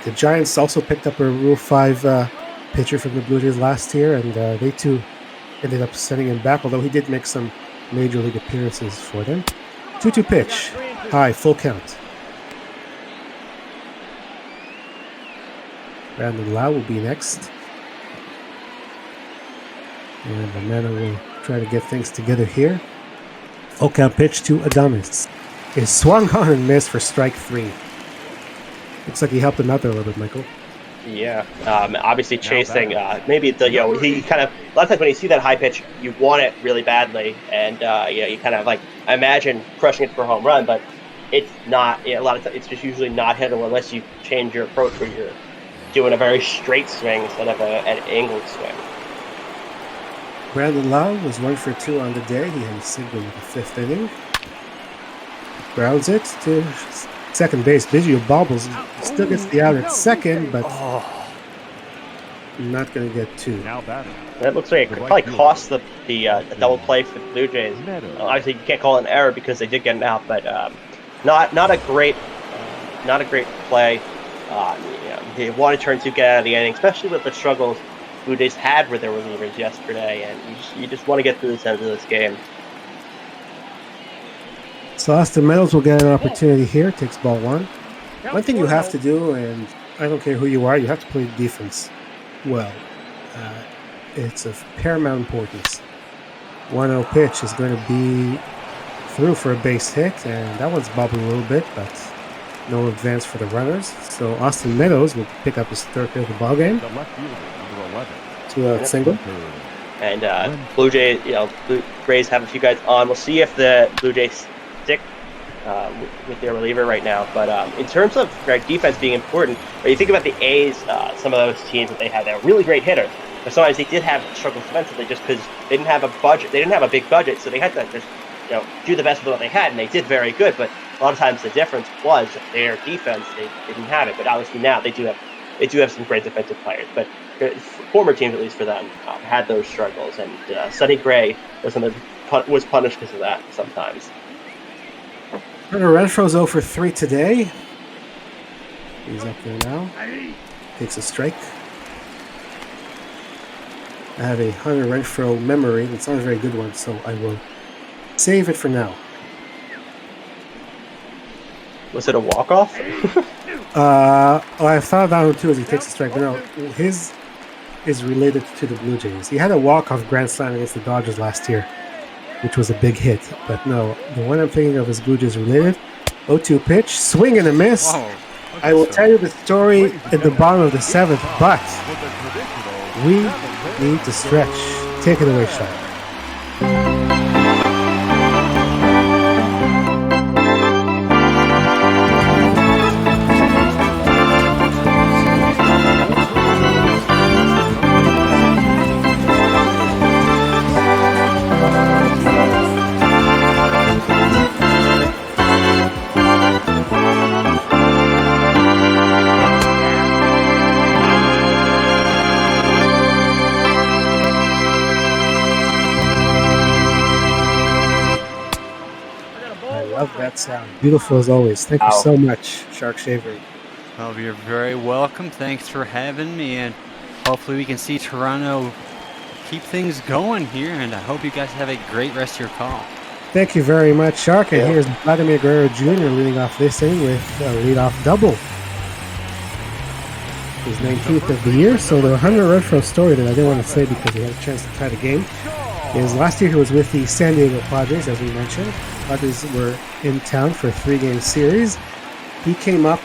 Speaker 1: The Giants also picked up a Rule 5 pitcher from the Blue Jays last year, and they too ended up sending him back, although he did make some major league appearances for them. 2-2 pitch. High, full count. Brandon Lau will be next. And Amanda will try to get things together here. Full count pitch to Adames. Is swung on and missed for strike 3. Looks like he helped him out there a little bit, Michael.
Speaker 2: Yeah, obviously chasing. Maybe he kind of a lot of times when you see that high pitch, you want it really badly, and you kind of like imagine crushing it for a home run, but it's not. A lot of times it's just usually not hittable unless you change your approach where you're doing a very straight swing instead of an angled swing.
Speaker 1: Brandon Lau was 1 for 2 on the day. He had a single in the 5th inning. Grounds it to second base. Biggio bobbles. Still gets the out at second, but not going to get 2.
Speaker 4: Now batting.
Speaker 2: That looks like it could probably cost the double play for the Blue Jays. Obviously, you can't call it an error because they did get an out, but not a great play. They wanted turn 2 get out of the inning, especially with the struggles Blue Jays had with their relievers yesterday, and you just want to get through this end of this game.
Speaker 1: So Austin Meadows will get an opportunity here. Takes ball 1. One thing you have to do, and I don't care who you are, you have to play defense well. It's of paramount importance. 1-0 pitch is going to be through for a base hit, and that one's bobbing a little bit, but no advance for the runners. So Austin Meadows will pick up his 3rd hit of the ball game.
Speaker 4: The left fielder, number 11.
Speaker 1: 2-out single.
Speaker 2: And Blue Jays, Blue Rays have a few guys on. We'll see if the Blue Jays stick with their reliever right now. But in terms of defense being important, when you think about the A's, some of those teams that they had, they're really great hitters. But sometimes they did have struggles defensively just because they didn't have a budget. They didn't have a big budget, so they had to just do the best with what they had, and they did very good. But a lot of times the difference was their defense. They didn't have it, but obviously now they do have some great defensive players. But former teams, at least for them, had those struggles, and Sonny Gray was punished because of that sometimes.
Speaker 1: Hunter Renfroe's 0 for 3 today. He's up there now. Takes a strike. I have a Hunter Renfroe memory. It's not a very good one, so I will save it for now.
Speaker 2: Was it a walk-off?
Speaker 1: I found out too as he takes a strike. But no, his is related to the Blue Jays. He had a walk-off grand slam against the Dodgers last year, which was a big hit. But no, the one I'm thinking of is Blue Jays related. 0-2 pitch, swing and a miss.
Speaker 5: Whoa.
Speaker 1: I will tell you the story at the bottom of the 7th, but we need to stretch. Take it away, Sean. That sound. Beautiful as always. Thank you so much, Shark Shaver.
Speaker 5: Well, you're very welcome. Thanks for having me. And hopefully we can see Toronto keep things going here, and I hope you guys have a great rest of your call.
Speaker 1: Thank you very much, Shark. And here's Vladimir Guerrero Jr. leading off this inning with a leadoff double. His 19th of the year. So the Hunter Retro story that I didn't want to say because he had a chance to tie the game is last year he was with the San Diego Padres, as we mentioned. Padres were in town for a 3-game series. He came up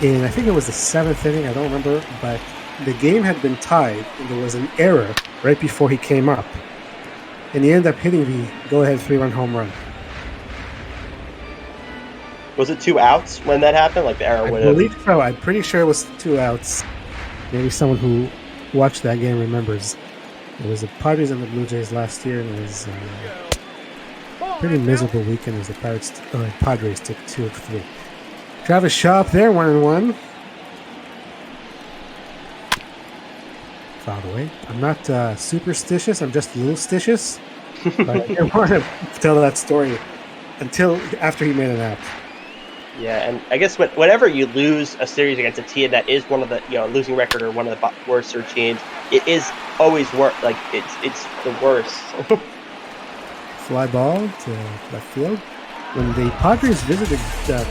Speaker 1: in, I think it was the 7th inning, I don't remember, but the game had been tied and there was an error right before he came up. And he ended up hitting the go-ahead 3-run home run.
Speaker 2: Was it 2 outs when that happened? Like the error would have...
Speaker 1: I believe so. I'm pretty sure it was 2 outs. Maybe someone who watched that game remembers. It was the Padres and the Blue Jays last year, and it was a pretty miserable weekend as the Padres took 2 of 3. Travis Shaw up there, 1-1. Fouled away. I'm not superstitious. I'm just a little stitious. But I didn't want to tell that story until after he made an out.
Speaker 2: Yeah, and I guess whenever you lose a series against a team that is one of the losing record or one of the worst teams, it is always worse. Like it's the worst.
Speaker 1: Fly ball to left field. When the Padres visited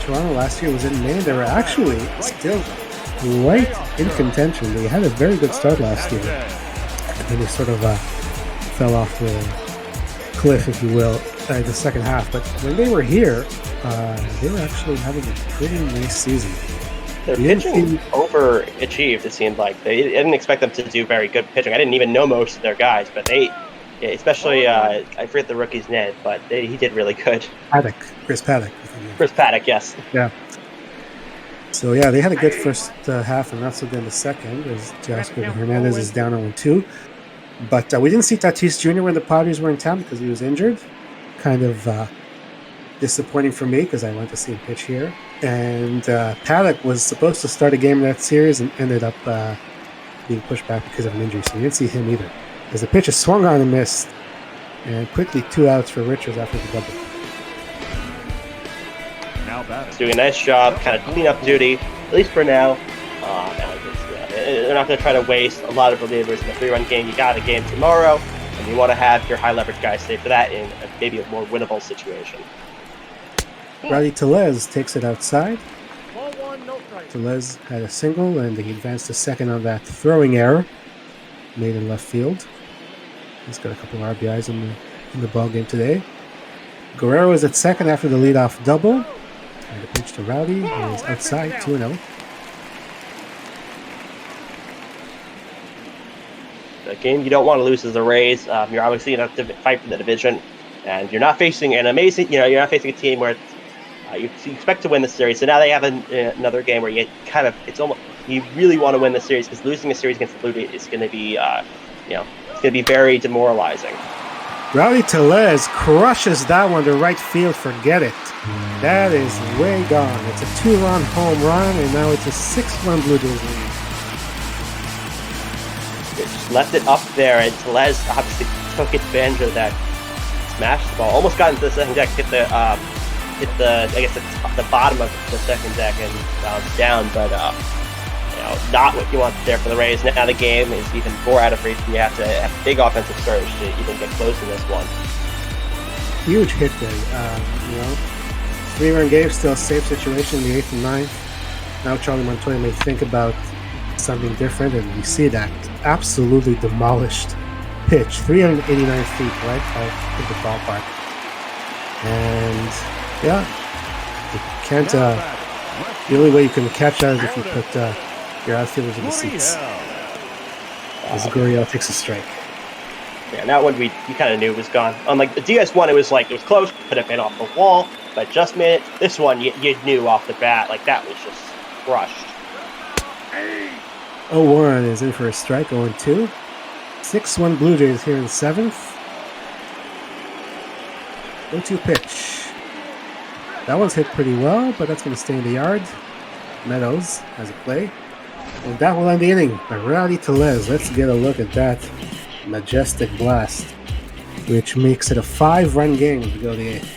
Speaker 1: Toronto last year, it was in May. They were actually still right in contention. They had a very good start last year, and then they sort of fell off the cliff, if you will, in the second half. But when they were here, they were actually having a pretty nice season.
Speaker 2: Their pitching overachieved, it seemed like. I didn't expect them to do very good pitching. I didn't even know most of their guys, but they, especially, I forget the rookie's name, but he did really good.
Speaker 1: Chris Paddock.
Speaker 2: Chris Paddock, yes.
Speaker 1: Yeah. So, yeah, they had a good first half and not so good in the second, as Jasper Hernandez is down 0-2. But we didn't see Tatis Jr. when the Padres were in town because he was injured. Kind of disappointing for me because I went to see him pitch here. And Paddock was supposed to start a game in that series and ended up being pushed back because of an injury. So we didn't see him either. As the pitch is swung on and missed. And quickly 2 outs for Richards after the double.
Speaker 2: He's doing a nice job, kind of clean up duty, at least for now. They're not going to try to waste a lot of relievers in the 3-run game. You got a game tomorrow, and you want to have your high leverage guys stay for that in maybe a more winnable situation.
Speaker 1: Rowdy Tellez takes it outside. Tellez had a single, and he advanced to second on that throwing error made in left field. He's got a couple of RBIs in the ball game today. Guerrero is at second after the leadoff double. And the pitch to Rowdy is outside, 2-0.
Speaker 2: The game you don't want to lose is the Rays. You're obviously going to have to fight for the division, and you're not facing an amazing. You're not facing a team where you expect to win the series. So now they have another game where you you really want to win the series because losing a series against the Blue Jays is going to be, it's going to be very demoralizing.
Speaker 1: Rowdy Tellez crushes that one to right field. Forget it. That is way gone. It's a 2-run home run, and now it's a 6-run Blue Jays lead.
Speaker 2: Just left it up there, and Tellez obviously took advantage of that. Smashed the ball, almost got into the second deck, hit the bottom of the second deck and bounced down, but not what you want there for the Rays. Now the game is even more out of reach, and you have to have a big offensive surge to even get close in this one.
Speaker 1: Huge hit there. 3-run game, still a safe situation in the 8th and 9th. Now Charlie Montoya may think about something different, and we see that absolutely demolished pitch, 389 feet right out in the ballpark. And you can't. The only way you can catch that is if you put your outfielders in the seats. As Gurriel takes a strike.
Speaker 2: Yeah, that one you kind of knew was gone. Unlike the DS1, it was close, could have been off the wall, but just made it. This one, you knew off the bat, that was just crushed.
Speaker 1: 0-1 is in for a strike, 0-2. 6-1 Blue Jays here in the 7th. 0-2 pitch. That one's hit pretty well, but that's going to stay in the yard. Meadows has a play. And that will end the inning by Rowdy Tellez. Let's get a look at that majestic blast, which makes it a 5-run game to go to the 8th.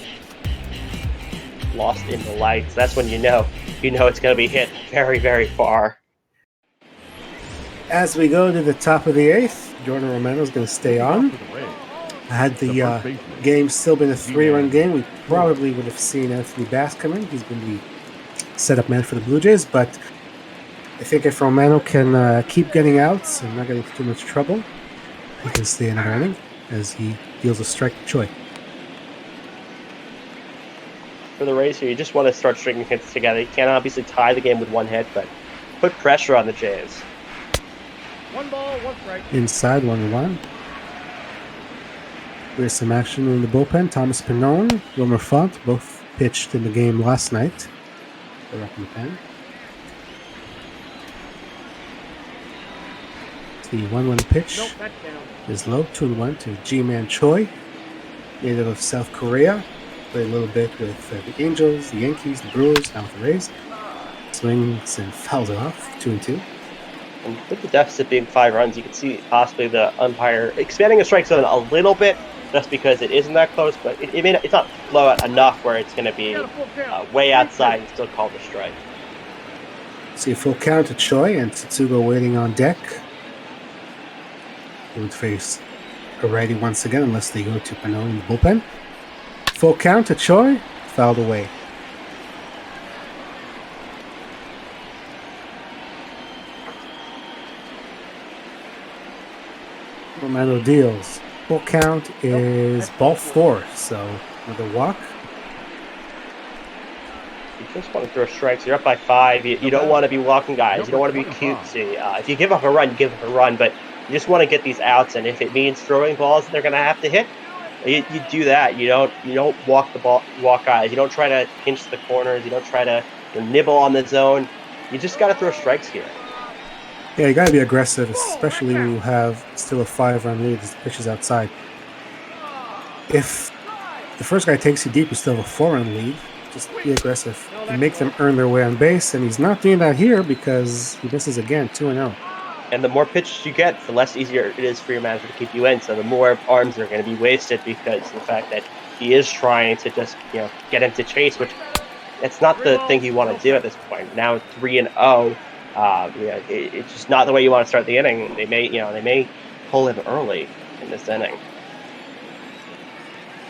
Speaker 2: Lost in the lights. That's when you know it's going to be hit very, very far.
Speaker 1: As we go to the top of the 8th, Jordan Romano is going to stay on. Had the game still been a 3-run game, we probably would have seen Anthony Bass come in. He's been the setup man for the Blue Jays, but I think if Romano can keep getting outs and not getting into too much trouble, he can stay in another inning as he deals a strike to Choi.
Speaker 2: For the Rays here, you just want to start stringing hits together. You can't obviously tie the game with one hit, but put pressure on the Jays.
Speaker 3: 1 ball, 1 strike.
Speaker 1: Inside 1-1. There's some action in the bullpen. Thomas Pannone, Wilmer Font, both pitched in the game last night. They're up in the pen. The 1-1 pitch is low. 2-1 to G-Man Choi, native of South Korea. Played a little bit with the Angels, the Yankees, the Brewers, now with the Rays. Swings and fouls it off. 2-2.
Speaker 2: And with the deficit being 5 runs, you can see possibly the umpire expanding the strike zone a little bit, just because it isn't that close. But it's not blowout enough where it's going to be way outside and still called a strike.
Speaker 1: See a full count to Choi and Tsutsugo waiting on deck. He would face a righty once again unless they go to Pannone in the bullpen. Full count to Choi, fouled away. Romano deals. Full count is ball 4, so another walk.
Speaker 2: You just want to throw strikes. You're up by 5. You don't want to be walking guys. You don't want to be cutesy. If you give up a run, you give up a run, but you just want to get these outs, and if it means throwing balls that they're going to have to hit, you do that. You don't walk guys. You don't try to pinch the corners. You don't try to nibble on the zone. You just got to throw strikes here.
Speaker 1: Yeah, you got to be aggressive, especially when you have still a 5-run lead as the pitch is outside. If the first guy takes you deep, you still have a 4-run lead. Just be aggressive and make them earn their way on base, and he's not doing that here because he misses again, 2-0.
Speaker 2: And the more pitches you get, the less easier it is for your manager to keep you in. So the more arms are going to be wasted because of the fact that he is trying to just get him to chase, which it's not the thing you want to do at this point. Now 3-0, it's just not the way you want to start the inning. They may pull him early in this inning.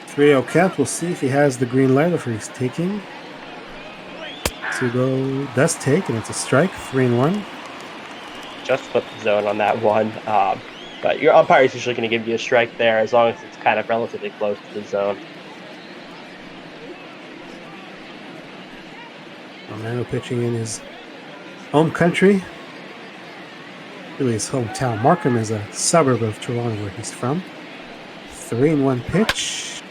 Speaker 1: 3-0 count. We'll see if he has the green light or if he's taking. Tsugo does take, and it's a strike. 3-1.
Speaker 2: Just flip the zone on that one. But your umpire is usually going to give you a strike there as long as it's kind of relatively close to the zone.
Speaker 1: Romano pitching in his home country. Really his hometown. Markham is a suburb of Toronto where he's from. 3-1 pitch.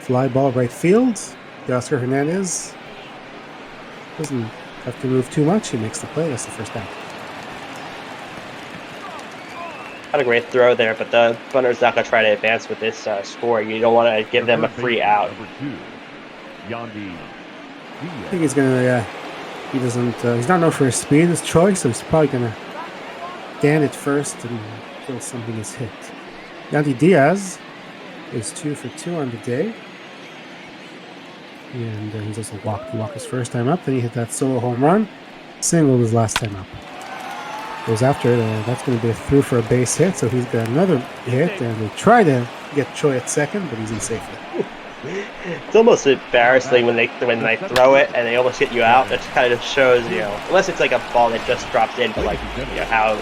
Speaker 1: Fly ball right field. Oscar Hernandez doesn't have to move too much. He makes the play. That's the first out.
Speaker 2: Not a great throw there, but the runner's not going to try to advance with this score. You don't want to give them a free out.
Speaker 1: I think he's gonna. He doesn't. He's not known for his speed, his choice, so he's probably gonna stand at first until something is hit. Yandy Diaz is 2 for 2 on the day, and he's also walked his first time up. Then he hit that solo home run, singled his last time up. Goes after it, that's going to be a through for a base hit, so he's got another hit, and they try to get Choi at second, but he's in safely.
Speaker 2: It's almost embarrassing when they throw it and they almost get you out. That kind of shows, unless it's like a ball that just drops in, but like how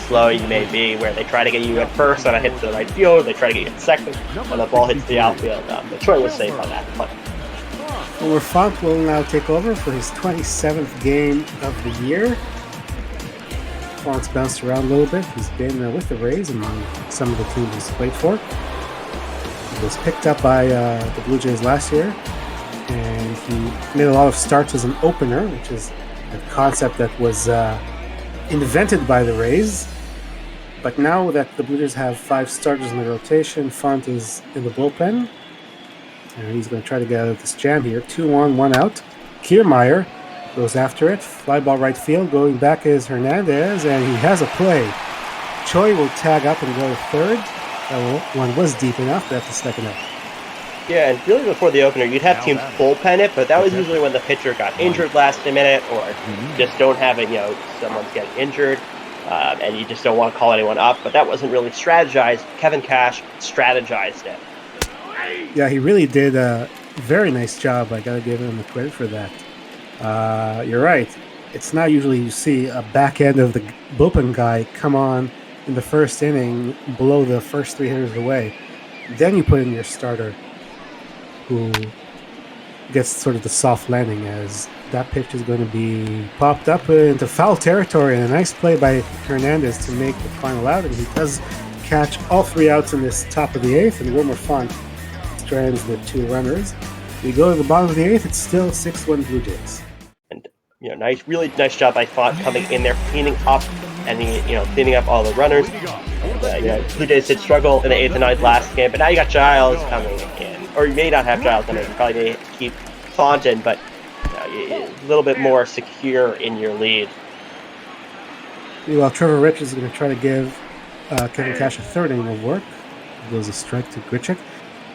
Speaker 2: slow you may be, where they try to get you at first on a hit to the right field, they try to get you at second, and the ball hits the outfield. But Choi was safe on that one.
Speaker 1: Well, Font will now take over for his 27th game of the year. Font's bounced around a little bit. He's been with the Rays and some of the teams he's played for. He was picked up by the Blue Jays last year, and he made a lot of starts as an opener, which is a concept that was invented by the Rays. But now that the Blue Jays have 5 starters in the rotation, Font is in the bullpen, and he's going to try to get out of this jam here. 2-1, 1 out. Kiermaier goes after it. Fly ball right field. Going back is Hernandez, and he has a play. Choi will tag up and go to third. That one was deep enough, but that's the second out.
Speaker 2: Yeah, and really before the opener, you'd have teams bullpen it, but that was usually when the pitcher got injured last minute or just don't have it, someone's getting injured. and you just don't want to call anyone up. But that wasn't really strategized. Kevin Cash strategized it.
Speaker 1: Yeah, he really did a very nice job. I got to give him the credit for that. You're right. It's not usually you see a back end of the bullpen guy come on in the first inning, blow the first 3 hitters away. Then you put in your starter who gets sort of the soft landing, as that pitch is going to be popped up into foul territory, and a nice play by Hernandez to make the final out, and he does catch all 3 outs in this top of the 8th, and Wilmer Font strands the 2 runners. We go to the bottom of the 8th, it's still 6-1 Blue Jays.
Speaker 2: And really nice job by Font coming in there, cleaning up cleaning up all the runners. Blue Jays did struggle in the 8th and 9th last game, but now you got Giles coming in. Or you may not have Giles in it. You probably may keep Font in, but a little bit more secure in your lead.
Speaker 1: Meanwhile, Trevor Rich is going to try to give Kevin Cash a 3rd inning of work. It goes a strike to Grichuk.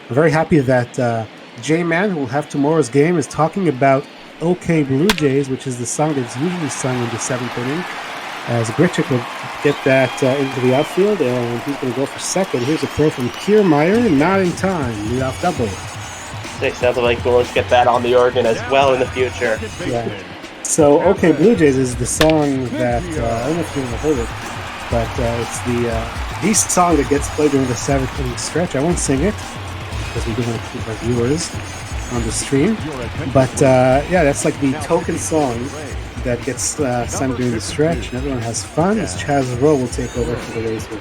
Speaker 1: I'm very happy that J-Man, who will have tomorrow's game, is talking about OK Blue Jays, which is the song that's usually sung in the 7th inning, as Grichuk will get that into the outfield, and he's going to go for 2nd. Here's a throw from Kiermaier, not in time. Leadoff double.
Speaker 2: It sounds like we'll get that on the organ as well in the future.
Speaker 1: Yeah. So, OK Blue Jays is the song that, I don't know if you've ever heard it, but it's the song that gets played during the 7th inning stretch. I won't sing it, because we do want to keep our viewers on the stream. But, that's like the token song that gets sung during the stretch, and everyone has fun, as Chaz Rowe will take over for the Rays here.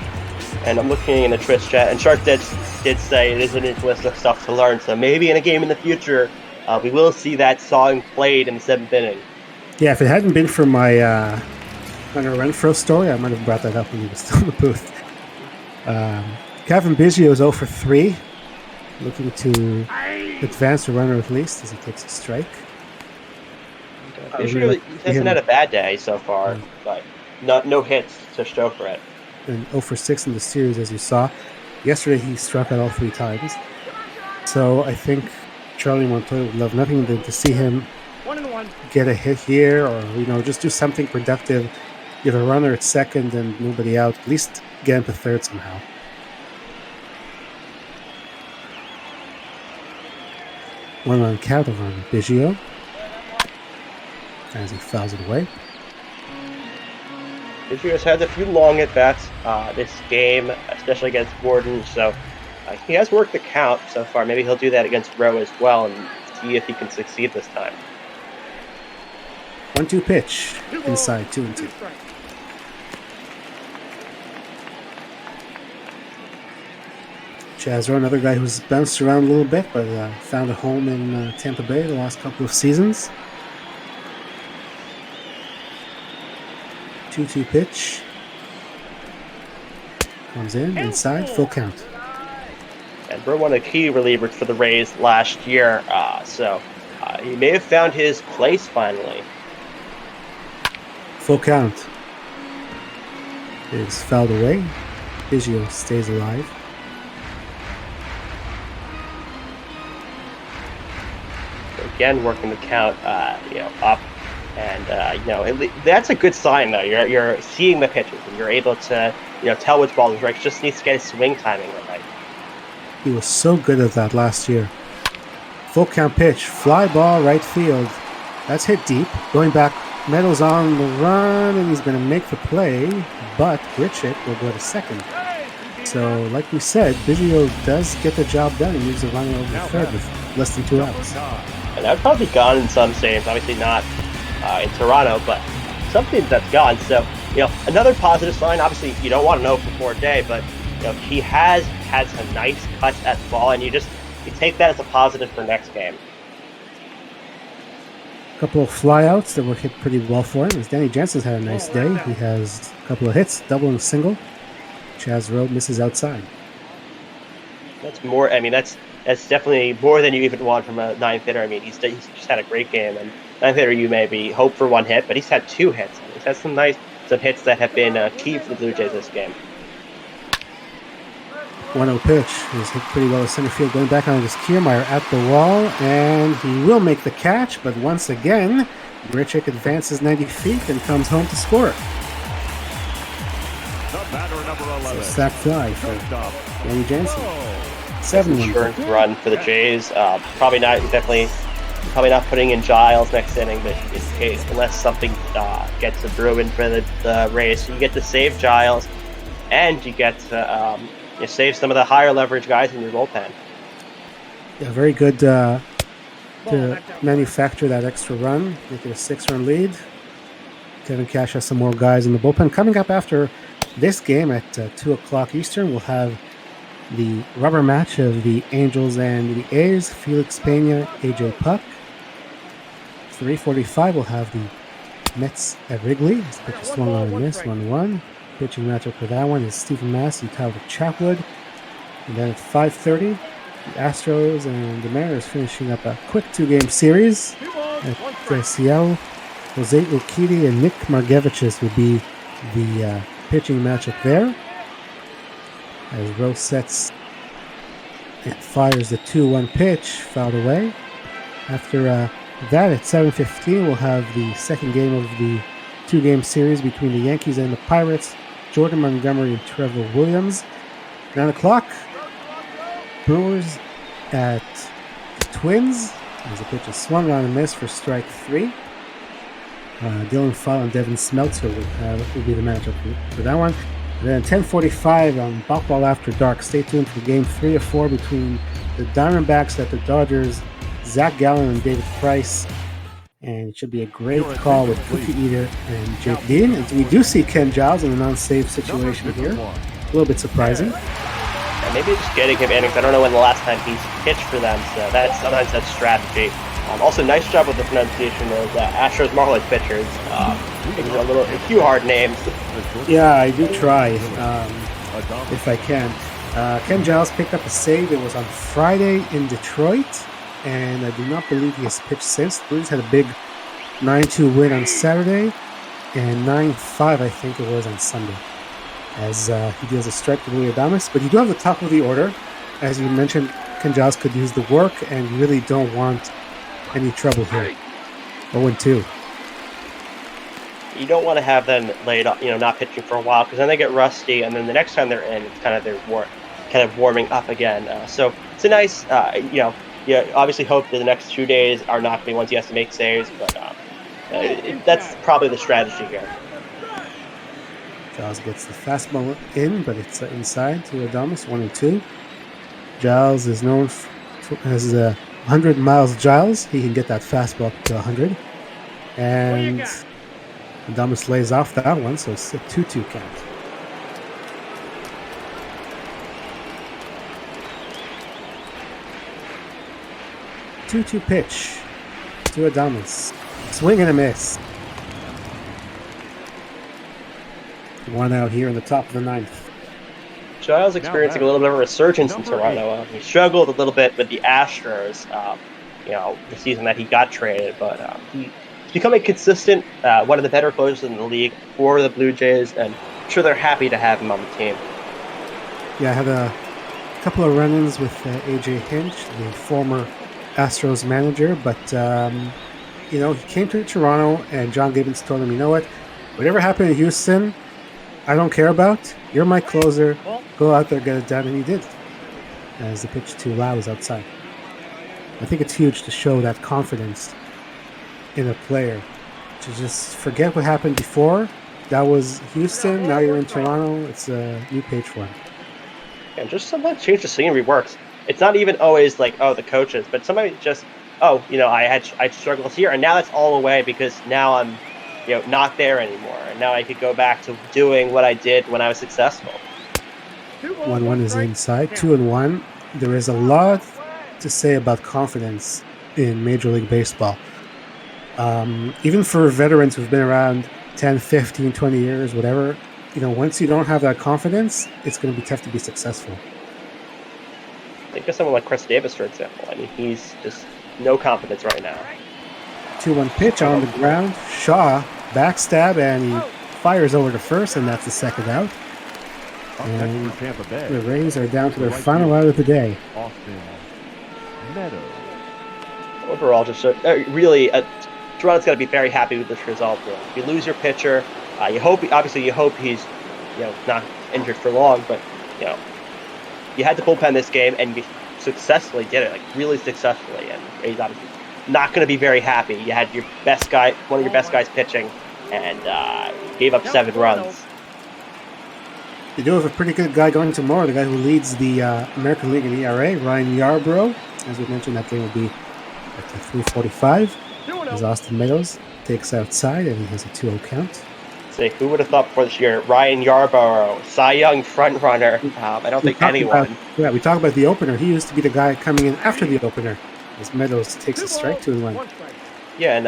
Speaker 2: And I'm looking in the Twitch chat, and Shark did say it isn't his list of stuff to learn, so maybe in a game in the future, we will see that song played in the 7th inning.
Speaker 1: Yeah, if it hadn't been for my Hunter Renfroe story, I might have brought that up when he was still in the booth. Kevin Biggio is 0 for 3, looking to advance the runner at least as he takes a strike.
Speaker 2: Biggio hasn't had a bad day so far, but no hits to show for it.
Speaker 1: And 0 for 6 in the series, as you saw. Yesterday he struck out all 3 times. So I think Charlie Montoya would love nothing than to see him
Speaker 3: 1-1.
Speaker 1: get a hit here, or just do something productive. Get a runner at 2nd and nobody out. At least get into 3rd somehow. One on count of on Biggio as he fouls it away.
Speaker 2: Biggio has had a few long at-bats this game, especially against Gordon, so he has worked the count so far. Maybe he'll do that against Rowe as well and see if he can succeed this time.
Speaker 1: 1-2 pitch, inside 2-2. Chaz Rowe, another guy who's bounced around a little bit, but found a home in Tampa Bay the last couple of seasons. 2-2 pitch. Comes in, inside, full count.
Speaker 2: And Rowe, one of the key relievers for the Rays last year, so he may have found his place finally.
Speaker 1: Full count. It is fouled away. Biggio stays alive.
Speaker 2: Again, working the count, up, and that's a good sign though. You're seeing the pitches, and you're able to, tell which ball is right. Just needs to get his swing timing right.
Speaker 1: He was so good at that last year. Full count pitch, fly ball, right field. That's hit deep. Going back, Meadows on the run, and he's going to make the play, but Grichuk will go to 2nd. So, like we said, Biggio does get the job done. He moves the runner over the 3rd with less than 2 outs.
Speaker 2: And that would probably be gone in some saves. Obviously not in Toronto, but some teams that's gone. So, another positive sign. Obviously, you don't want to know for 4 day, but he has had some nice cuts at the ball, and you take that as a positive for next game.
Speaker 1: A couple of flyouts that were hit pretty well for him. As Danny Jansen's had a nice day. He has a couple of hits, double and single. Chaz Rowe misses outside.
Speaker 2: That's more. I mean, that's definitely more than you even want from a 9th hitter. I mean, he's just had a great game, and 9th hitter you maybe hope for 1 hit, but he's had 2 hits. He's had some hits that have been key for the Blue Jays this game.
Speaker 1: 1-0 pitch. He's hit pretty well to center field. Going back on his Kiermaier at the wall, and he will make the catch, but once again, Grichuk advances 90 feet and comes home to score.
Speaker 4: 11.
Speaker 1: sack fly for
Speaker 4: Shortstop.
Speaker 1: Danny Jansen.
Speaker 4: Oh.
Speaker 1: 7-1.
Speaker 2: Insurance run for the Jays. Probably not putting in Giles next inning, but in case unless something gets a brewing for the Rays, so you get to save Giles, and you get to you save some of the higher leverage guys in your bullpen.
Speaker 1: Yeah, very good to manufacture that extra run, make it a 6-run lead. Kevin Cash has some more guys in the bullpen. Coming up after this game at 2 o'clock Eastern, we'll have the rubber match of the Angels and the A's, Felix Pena, AJ Puck. 3:45, we'll have the Mets at Wrigley. This pitch is swung on and missed, 1-1. Pitching matchup for that one is Stephen Massey, Tyler Chatwood. And then at 5:30, the Astros and the Mariners finishing up a quick 2-game series at Seattle. Jose Urquidy and Nick Margevicius will be the pitching matchup there. As Rose sets and fires the 2-1 pitch, fouled away. After that, at 7:15, we'll have the second game of the 2-game series between the Yankees and the Pirates. Jordan Montgomery and Trevor Williams. 9 o'clock, Brewers at the Twins. As the pitch is swung on and missed for strike 3. Dylan Fowle and Devin Smeltzer will be the matchup for that one. And then 10:45 on BotBall After Dark. Stay tuned for game 3 of 4 between the Diamondbacks at the Dodgers, Zach Gallen and David Price. And it should be a great call with Cookie Eater and Jake Dean. And we do see Ken Giles in a non-save situation here. A little bit surprising.
Speaker 2: Yeah, maybe just getting him innings. I don't know when the last time he's pitched for them, so sometimes that's strategy. Also, nice job with the pronunciation of Astros Marlins pitchers. A few hard names.
Speaker 1: Yeah, I do try if I can. Ken Giles picked up a save. It was on Friday in Detroit, and I do not believe he has pitched since. The Blues had a big 9-2 win on Saturday, and 9-5 I think it was on Sunday, as he deals a strike to Willie Adames. But you do have the top of the order. As you mentioned, Ken Giles could use the work, and you really don't want any trouble here. 0-2.
Speaker 2: You don't want to have them laid up, not pitching for a while, because then they get rusty, and then the next time they're in, it's kind of warming up again. So it's a nice, you obviously hope that the next 2 days are not going to be ones he has to make saves, but that's probably the strategy here.
Speaker 1: Giles gets the fastball in, but it's inside to Adames, 1-2. Giles is known as 100 miles Giles. He can get that fastball up to 100. And Adames lays off that one, so it's a 2-2 count. Two-two pitch to Adames. Swing and a miss. 1 out here in the top of the 9th.
Speaker 2: Giles experiencing a little bit of a resurgence in Toronto. He struggled a little bit with the Astros, the season that he got traded, but he's becoming consistent, one of the better closers in the league for the Blue Jays, and I'm sure they're happy to have him on the team.
Speaker 1: Yeah, I had a couple of run-ins with AJ Hinch, the former Astros manager, but he came to Toronto, and John Gibbons told him, you know what, whatever happened in Houston, I don't care about. You're my closer. Go out there, get it done, and he did. As the pitch to Lau is outside. I think it's huge to show that confidence in a player. To just forget what happened before. That was Houston. Now you're in Toronto. It's a new page for him.
Speaker 2: And just sometimes change the scenery works. It's not even always like, the coaches, but somebody just, I had struggles here, and now that's all away because now I'm not there anymore. And now I could go back to doing what I did when I was successful.
Speaker 1: 1-1 is inside. 2-1. There is a lot to say about confidence in Major League Baseball. Even for veterans who've been around 10, 15, 20 years, whatever, once you don't have that confidence, it's going to be tough to be successful.
Speaker 2: Think of someone like Chris Davis, for example. I mean, he's just no confidence right now.
Speaker 1: 2-1 pitch on the ground. Shaw backstab, and he fires over to first, and that's the second out. And
Speaker 4: Tampa Bay.
Speaker 1: The Rays are down to their final out of the day.
Speaker 4: Austin Meadows.
Speaker 2: Overall, just really, Toronto's got to be very happy with this result. If you lose your pitcher, you hope he's not injured for long, but you know, you had to bullpen this game, and you successfully did it, like really successfully. And he's obviously not going to be very happy. You had your best guy, one of your best guys pitching, and gave up 7 runs.
Speaker 1: They do have a pretty good guy going tomorrow, the guy who leads the American League in ERA, Ryan Yarbrough. As we mentioned, that game will be at 3:45. As Austin Meadows takes outside, and he has a 2-0 count.
Speaker 2: See, who would have thought before this year, Ryan Yarbrough, Cy Young front runner. I don't think anyone.
Speaker 1: We talked about the opener. He used to be the guy coming in after the opener, as Meadows takes a strike, 2-1.
Speaker 2: Yeah, and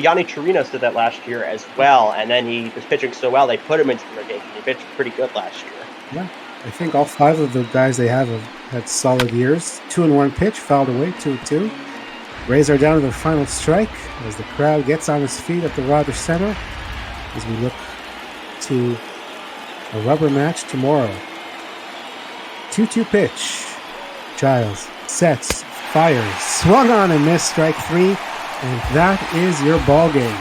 Speaker 2: Yanni Chirinos did that last year as well, and then he was pitching so well, they put him into the game. He pitched pretty good last year.
Speaker 1: Yeah, I think all 5 of the guys they have had solid years. 2-1 pitch, fouled away, 2-2. Rays are down to their final strike as the crowd gets on its feet at the Rogers Center as we look to a rubber match tomorrow. 2-2 pitch. Giles sets, fires, swung on and missed, strike 3. And that is your ball game.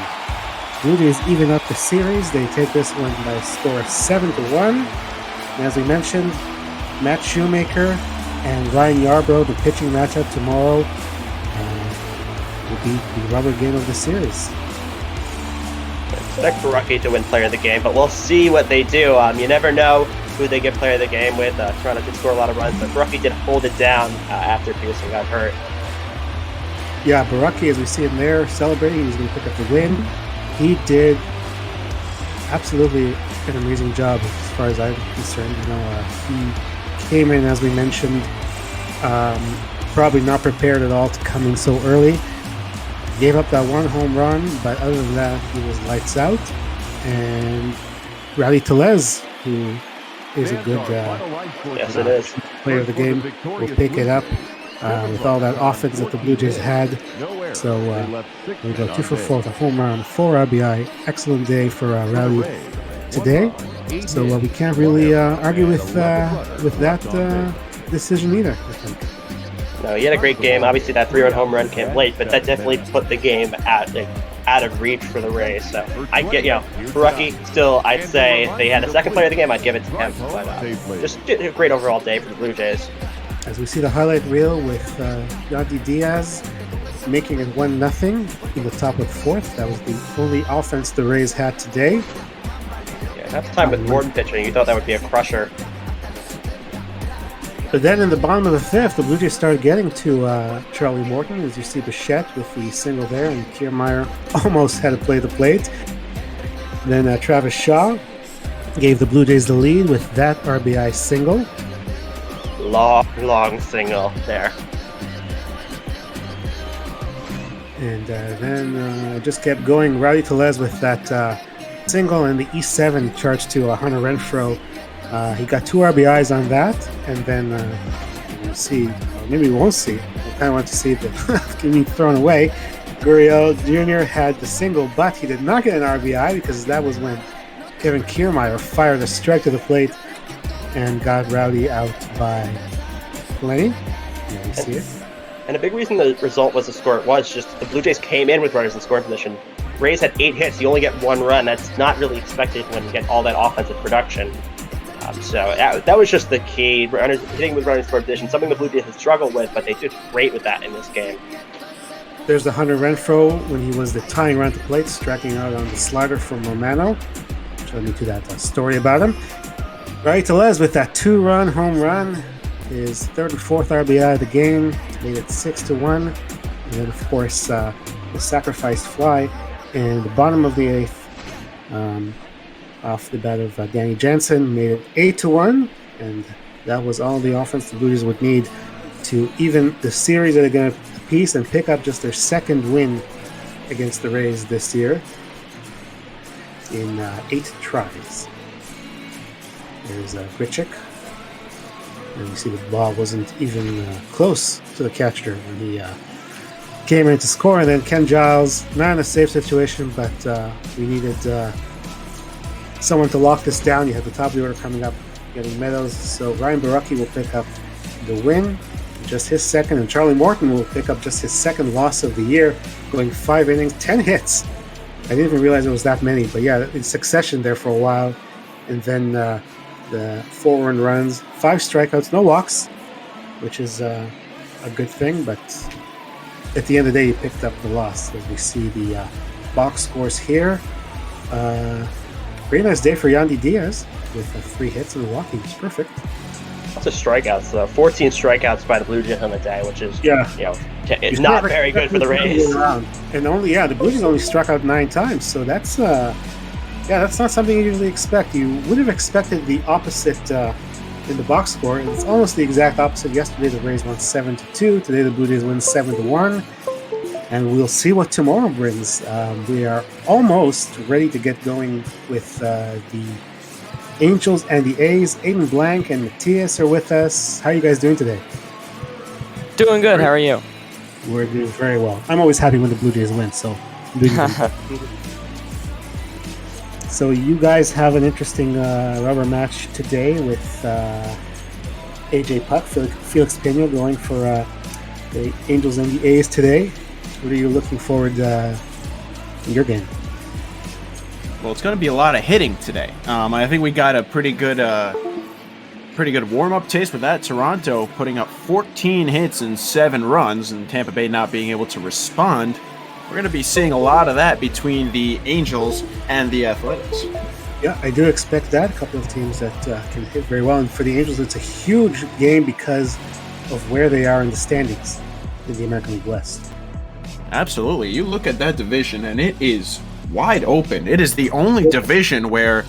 Speaker 1: Blue Jays even up the series. They take this one by a score of 7-1. And as we mentioned, Matt Shoemaker and Ryan Yarbrough, the pitching matchup tomorrow, will be the rubber game of the series.
Speaker 2: Expect Barucki to win Player of the Game, but we'll see what they do. You never know who they get Player of the Game with. Toronto did score a lot of runs, but Barucki did hold it down after Pearson got hurt.
Speaker 1: Yeah, Barucki, as we see him there celebrating, he's going to pick up the win. He did absolutely an amazing job as far as I'm concerned. He came in, as we mentioned, probably not prepared at all to come in so early. Gave up that 1 home run, but other than that, he was lights out. And Rowdy Tellez, who is a good player of the game, will pick it up. With all that offense that the Blue Jays had. So we go 2 for 4 with a home run, 4 RBI. Excellent day for Rowdy today. So we can't really argue with that decision either, I think.
Speaker 2: No, he had a great game. Obviously, that 3-run home run came late, but that definitely put the game out of reach for the Rays. So I get, Barucki, still, I'd say if they had a second player of the game, I'd give it to him. But just a great overall day for the Blue Jays.
Speaker 1: As we see the highlight reel with Yandy Diaz making it 1-0 in the top of the 4th. That was the only offense the Rays had today.
Speaker 2: Yeah, half the time with Morton pitching, you thought that would be a crusher.
Speaker 1: But then in the bottom of the 5th, the Blue Jays started getting to Charlie Morton, as you see Bichette with the single there, and Kiermaier almost had to play the plate. Then Travis Shaw gave the Blue Jays the lead with that RBI single.
Speaker 2: Long single there.
Speaker 1: And then just kept going. Rowdy Tellez with that single, and the E7 charged to Hunter Renfroe. He got 2 RBIs on that, and then we'll see. Or maybe we won't see. I kind of want to see the getting thrown away. Gurriel Jr. had the single, but he did not get an RBI because that was when Kevin Kiermaier fired a strike to the plate and got Rowdy out by plenty. Yeah, you see it.
Speaker 2: And a big reason the result was the score it was just the Blue Jays came in with runners in scoring position. Rays had 8 hits. You only get 1 run. That's not really expected when you get all that offensive production. So that was just the key. Hitting with runners in scoring position, something the Blue Jays had struggled with, but they did great with that in this game.
Speaker 1: There's the Hunter Renfroe when he was the tying run at the plate, striking out on the slider from Romano. Showed me to that story about him. Rowdy Tellez with that 2-run home run, his 3rd and 4th RBI of the game, made it 6-1. And then, of course, the sacrificed fly in the bottom of the 8th, off the bat of Danny Jansen, made it 8-1. And that was all the offense the Blue Jays would need to even the series that are going to apiece and pick up just their 2nd win against the Rays this year in 8 tries. There's Grichuk. And you see the ball wasn't even close to the catcher when he came in to score. And then Ken Giles, not in a safe situation, but we needed someone to lock this down. You had the top of the order coming up, getting Meadows. So Ryan Barucki will pick up the win, just his 2nd, and Charlie Morton will pick up just his 2nd loss of the year, going 5 innings, 10 hits. I didn't even realize it was that many, but yeah, in succession there for a while. And then The 4 earned runs, 5 strikeouts, no walks, which is a good thing. But at the end of the day, he picked up the loss. As we see the box scores here. Very nice day for Yandy Diaz with 3 hits and a walk. He was perfect.
Speaker 2: Lots of strikeouts, though. 14 strikeouts by the Blue Jays on the day, which is it's not very good for the Rays.
Speaker 1: And the Blue Jays only struck out 9 times, so that's that's not something you usually expect. You would have expected the opposite in the box score. It's almost the exact opposite. Yesterday the Rays won 7-2. Today the Blue Jays win 7-1. And we'll see what tomorrow brings. We are almost ready to get going with the Angels and the A's. Aiden Blank and Matthias are with us. How are you guys doing today?
Speaker 6: Doing good. How are you?
Speaker 1: We're doing very well. I'm always happy when the Blue Jays win, so I'm doing good. So you guys have an interesting rubber match today with AJ Puck, Felix Pena going for the Angels and the A's today. What are you looking forward in your game?
Speaker 7: Well, it's going to be a lot of hitting today. I think we got a pretty good warm-up taste with that. Toronto putting up 14 hits and 7 runs, and Tampa Bay not being able to respond. We're going to be seeing a lot of that between the Angels and the Athletics.
Speaker 1: Yeah, I do expect that. A couple of teams that can hit very well. And for the Angels, it's a huge game because of where they are in the standings in the American League West.
Speaker 7: Absolutely. You look at that division, and it is wide open. It is the only division where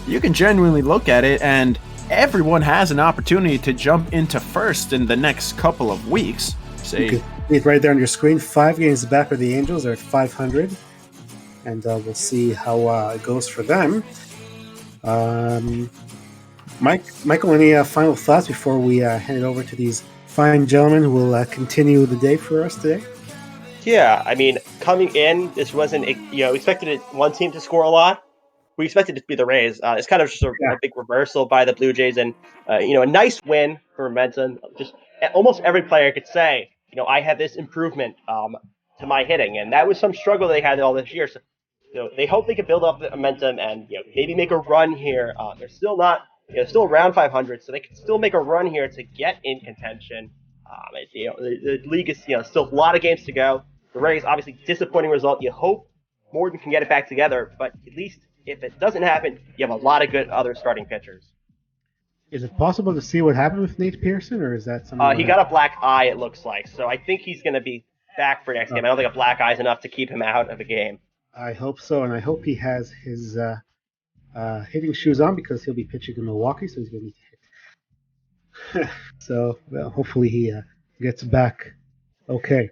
Speaker 7: you can genuinely look at it, and everyone has an opportunity to jump into first in the next couple of weeks.
Speaker 1: You can see it right there on your screen. 5 games back for the Angels. They're at 500. And we'll see how it goes for them. Michael, any final thoughts before we hand it over to these fine gentlemen who will continue the day for us today?
Speaker 2: Yeah, I mean, coming in, this wasn't, we expected one team to score a lot. We expected it to be the Rays. It's kind of just a big reversal by the Blue Jays, and a nice win for momentum. Just almost every player could say, I have this improvement to my hitting, and that was some struggle they had all this year. So, they hope they can build up the momentum and maybe make a run here. They're still not, still around 500, so they can still make a run here to get in contention. The league is still a lot of games to go. The Rays, obviously, disappointing result. You hope Morgan can get it back together, but at least if it doesn't happen, you have a lot of good other starting pitchers.
Speaker 1: Is it possible to see what happened with Nate Pearson, or is that something?
Speaker 2: He got a black eye, it looks like, so I think he's going to be back for next game. I don't think a black eye is enough to keep him out of a game.
Speaker 1: I hope so, and I hope he has his hitting shoes on because he'll be pitching in Milwaukee, so he's going to need to hit. So, hopefully he gets back okay.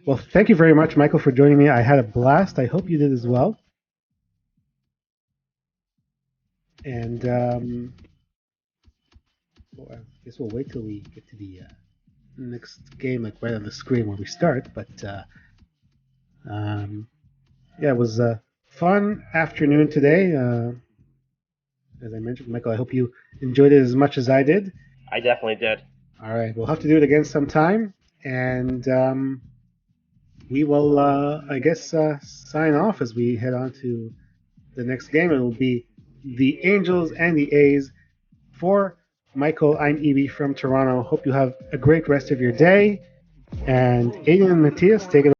Speaker 1: Well, thank you very much, Michael, for joining me. I had a blast. I hope you did as well. And I guess we'll wait till we get to the next game, like right on the screen where we start. But it was a fun afternoon today. As I mentioned, Michael, I hope you enjoyed it as much as I did.
Speaker 2: I definitely did.
Speaker 1: All right, we'll have to do it again sometime. And we will, I guess, sign off as we head on to the next game. It will be the Angels and the A's. For Michael, I'm Evie from Toronto. Hope you have a great rest of your day. And Aiden and Matthias, take it away.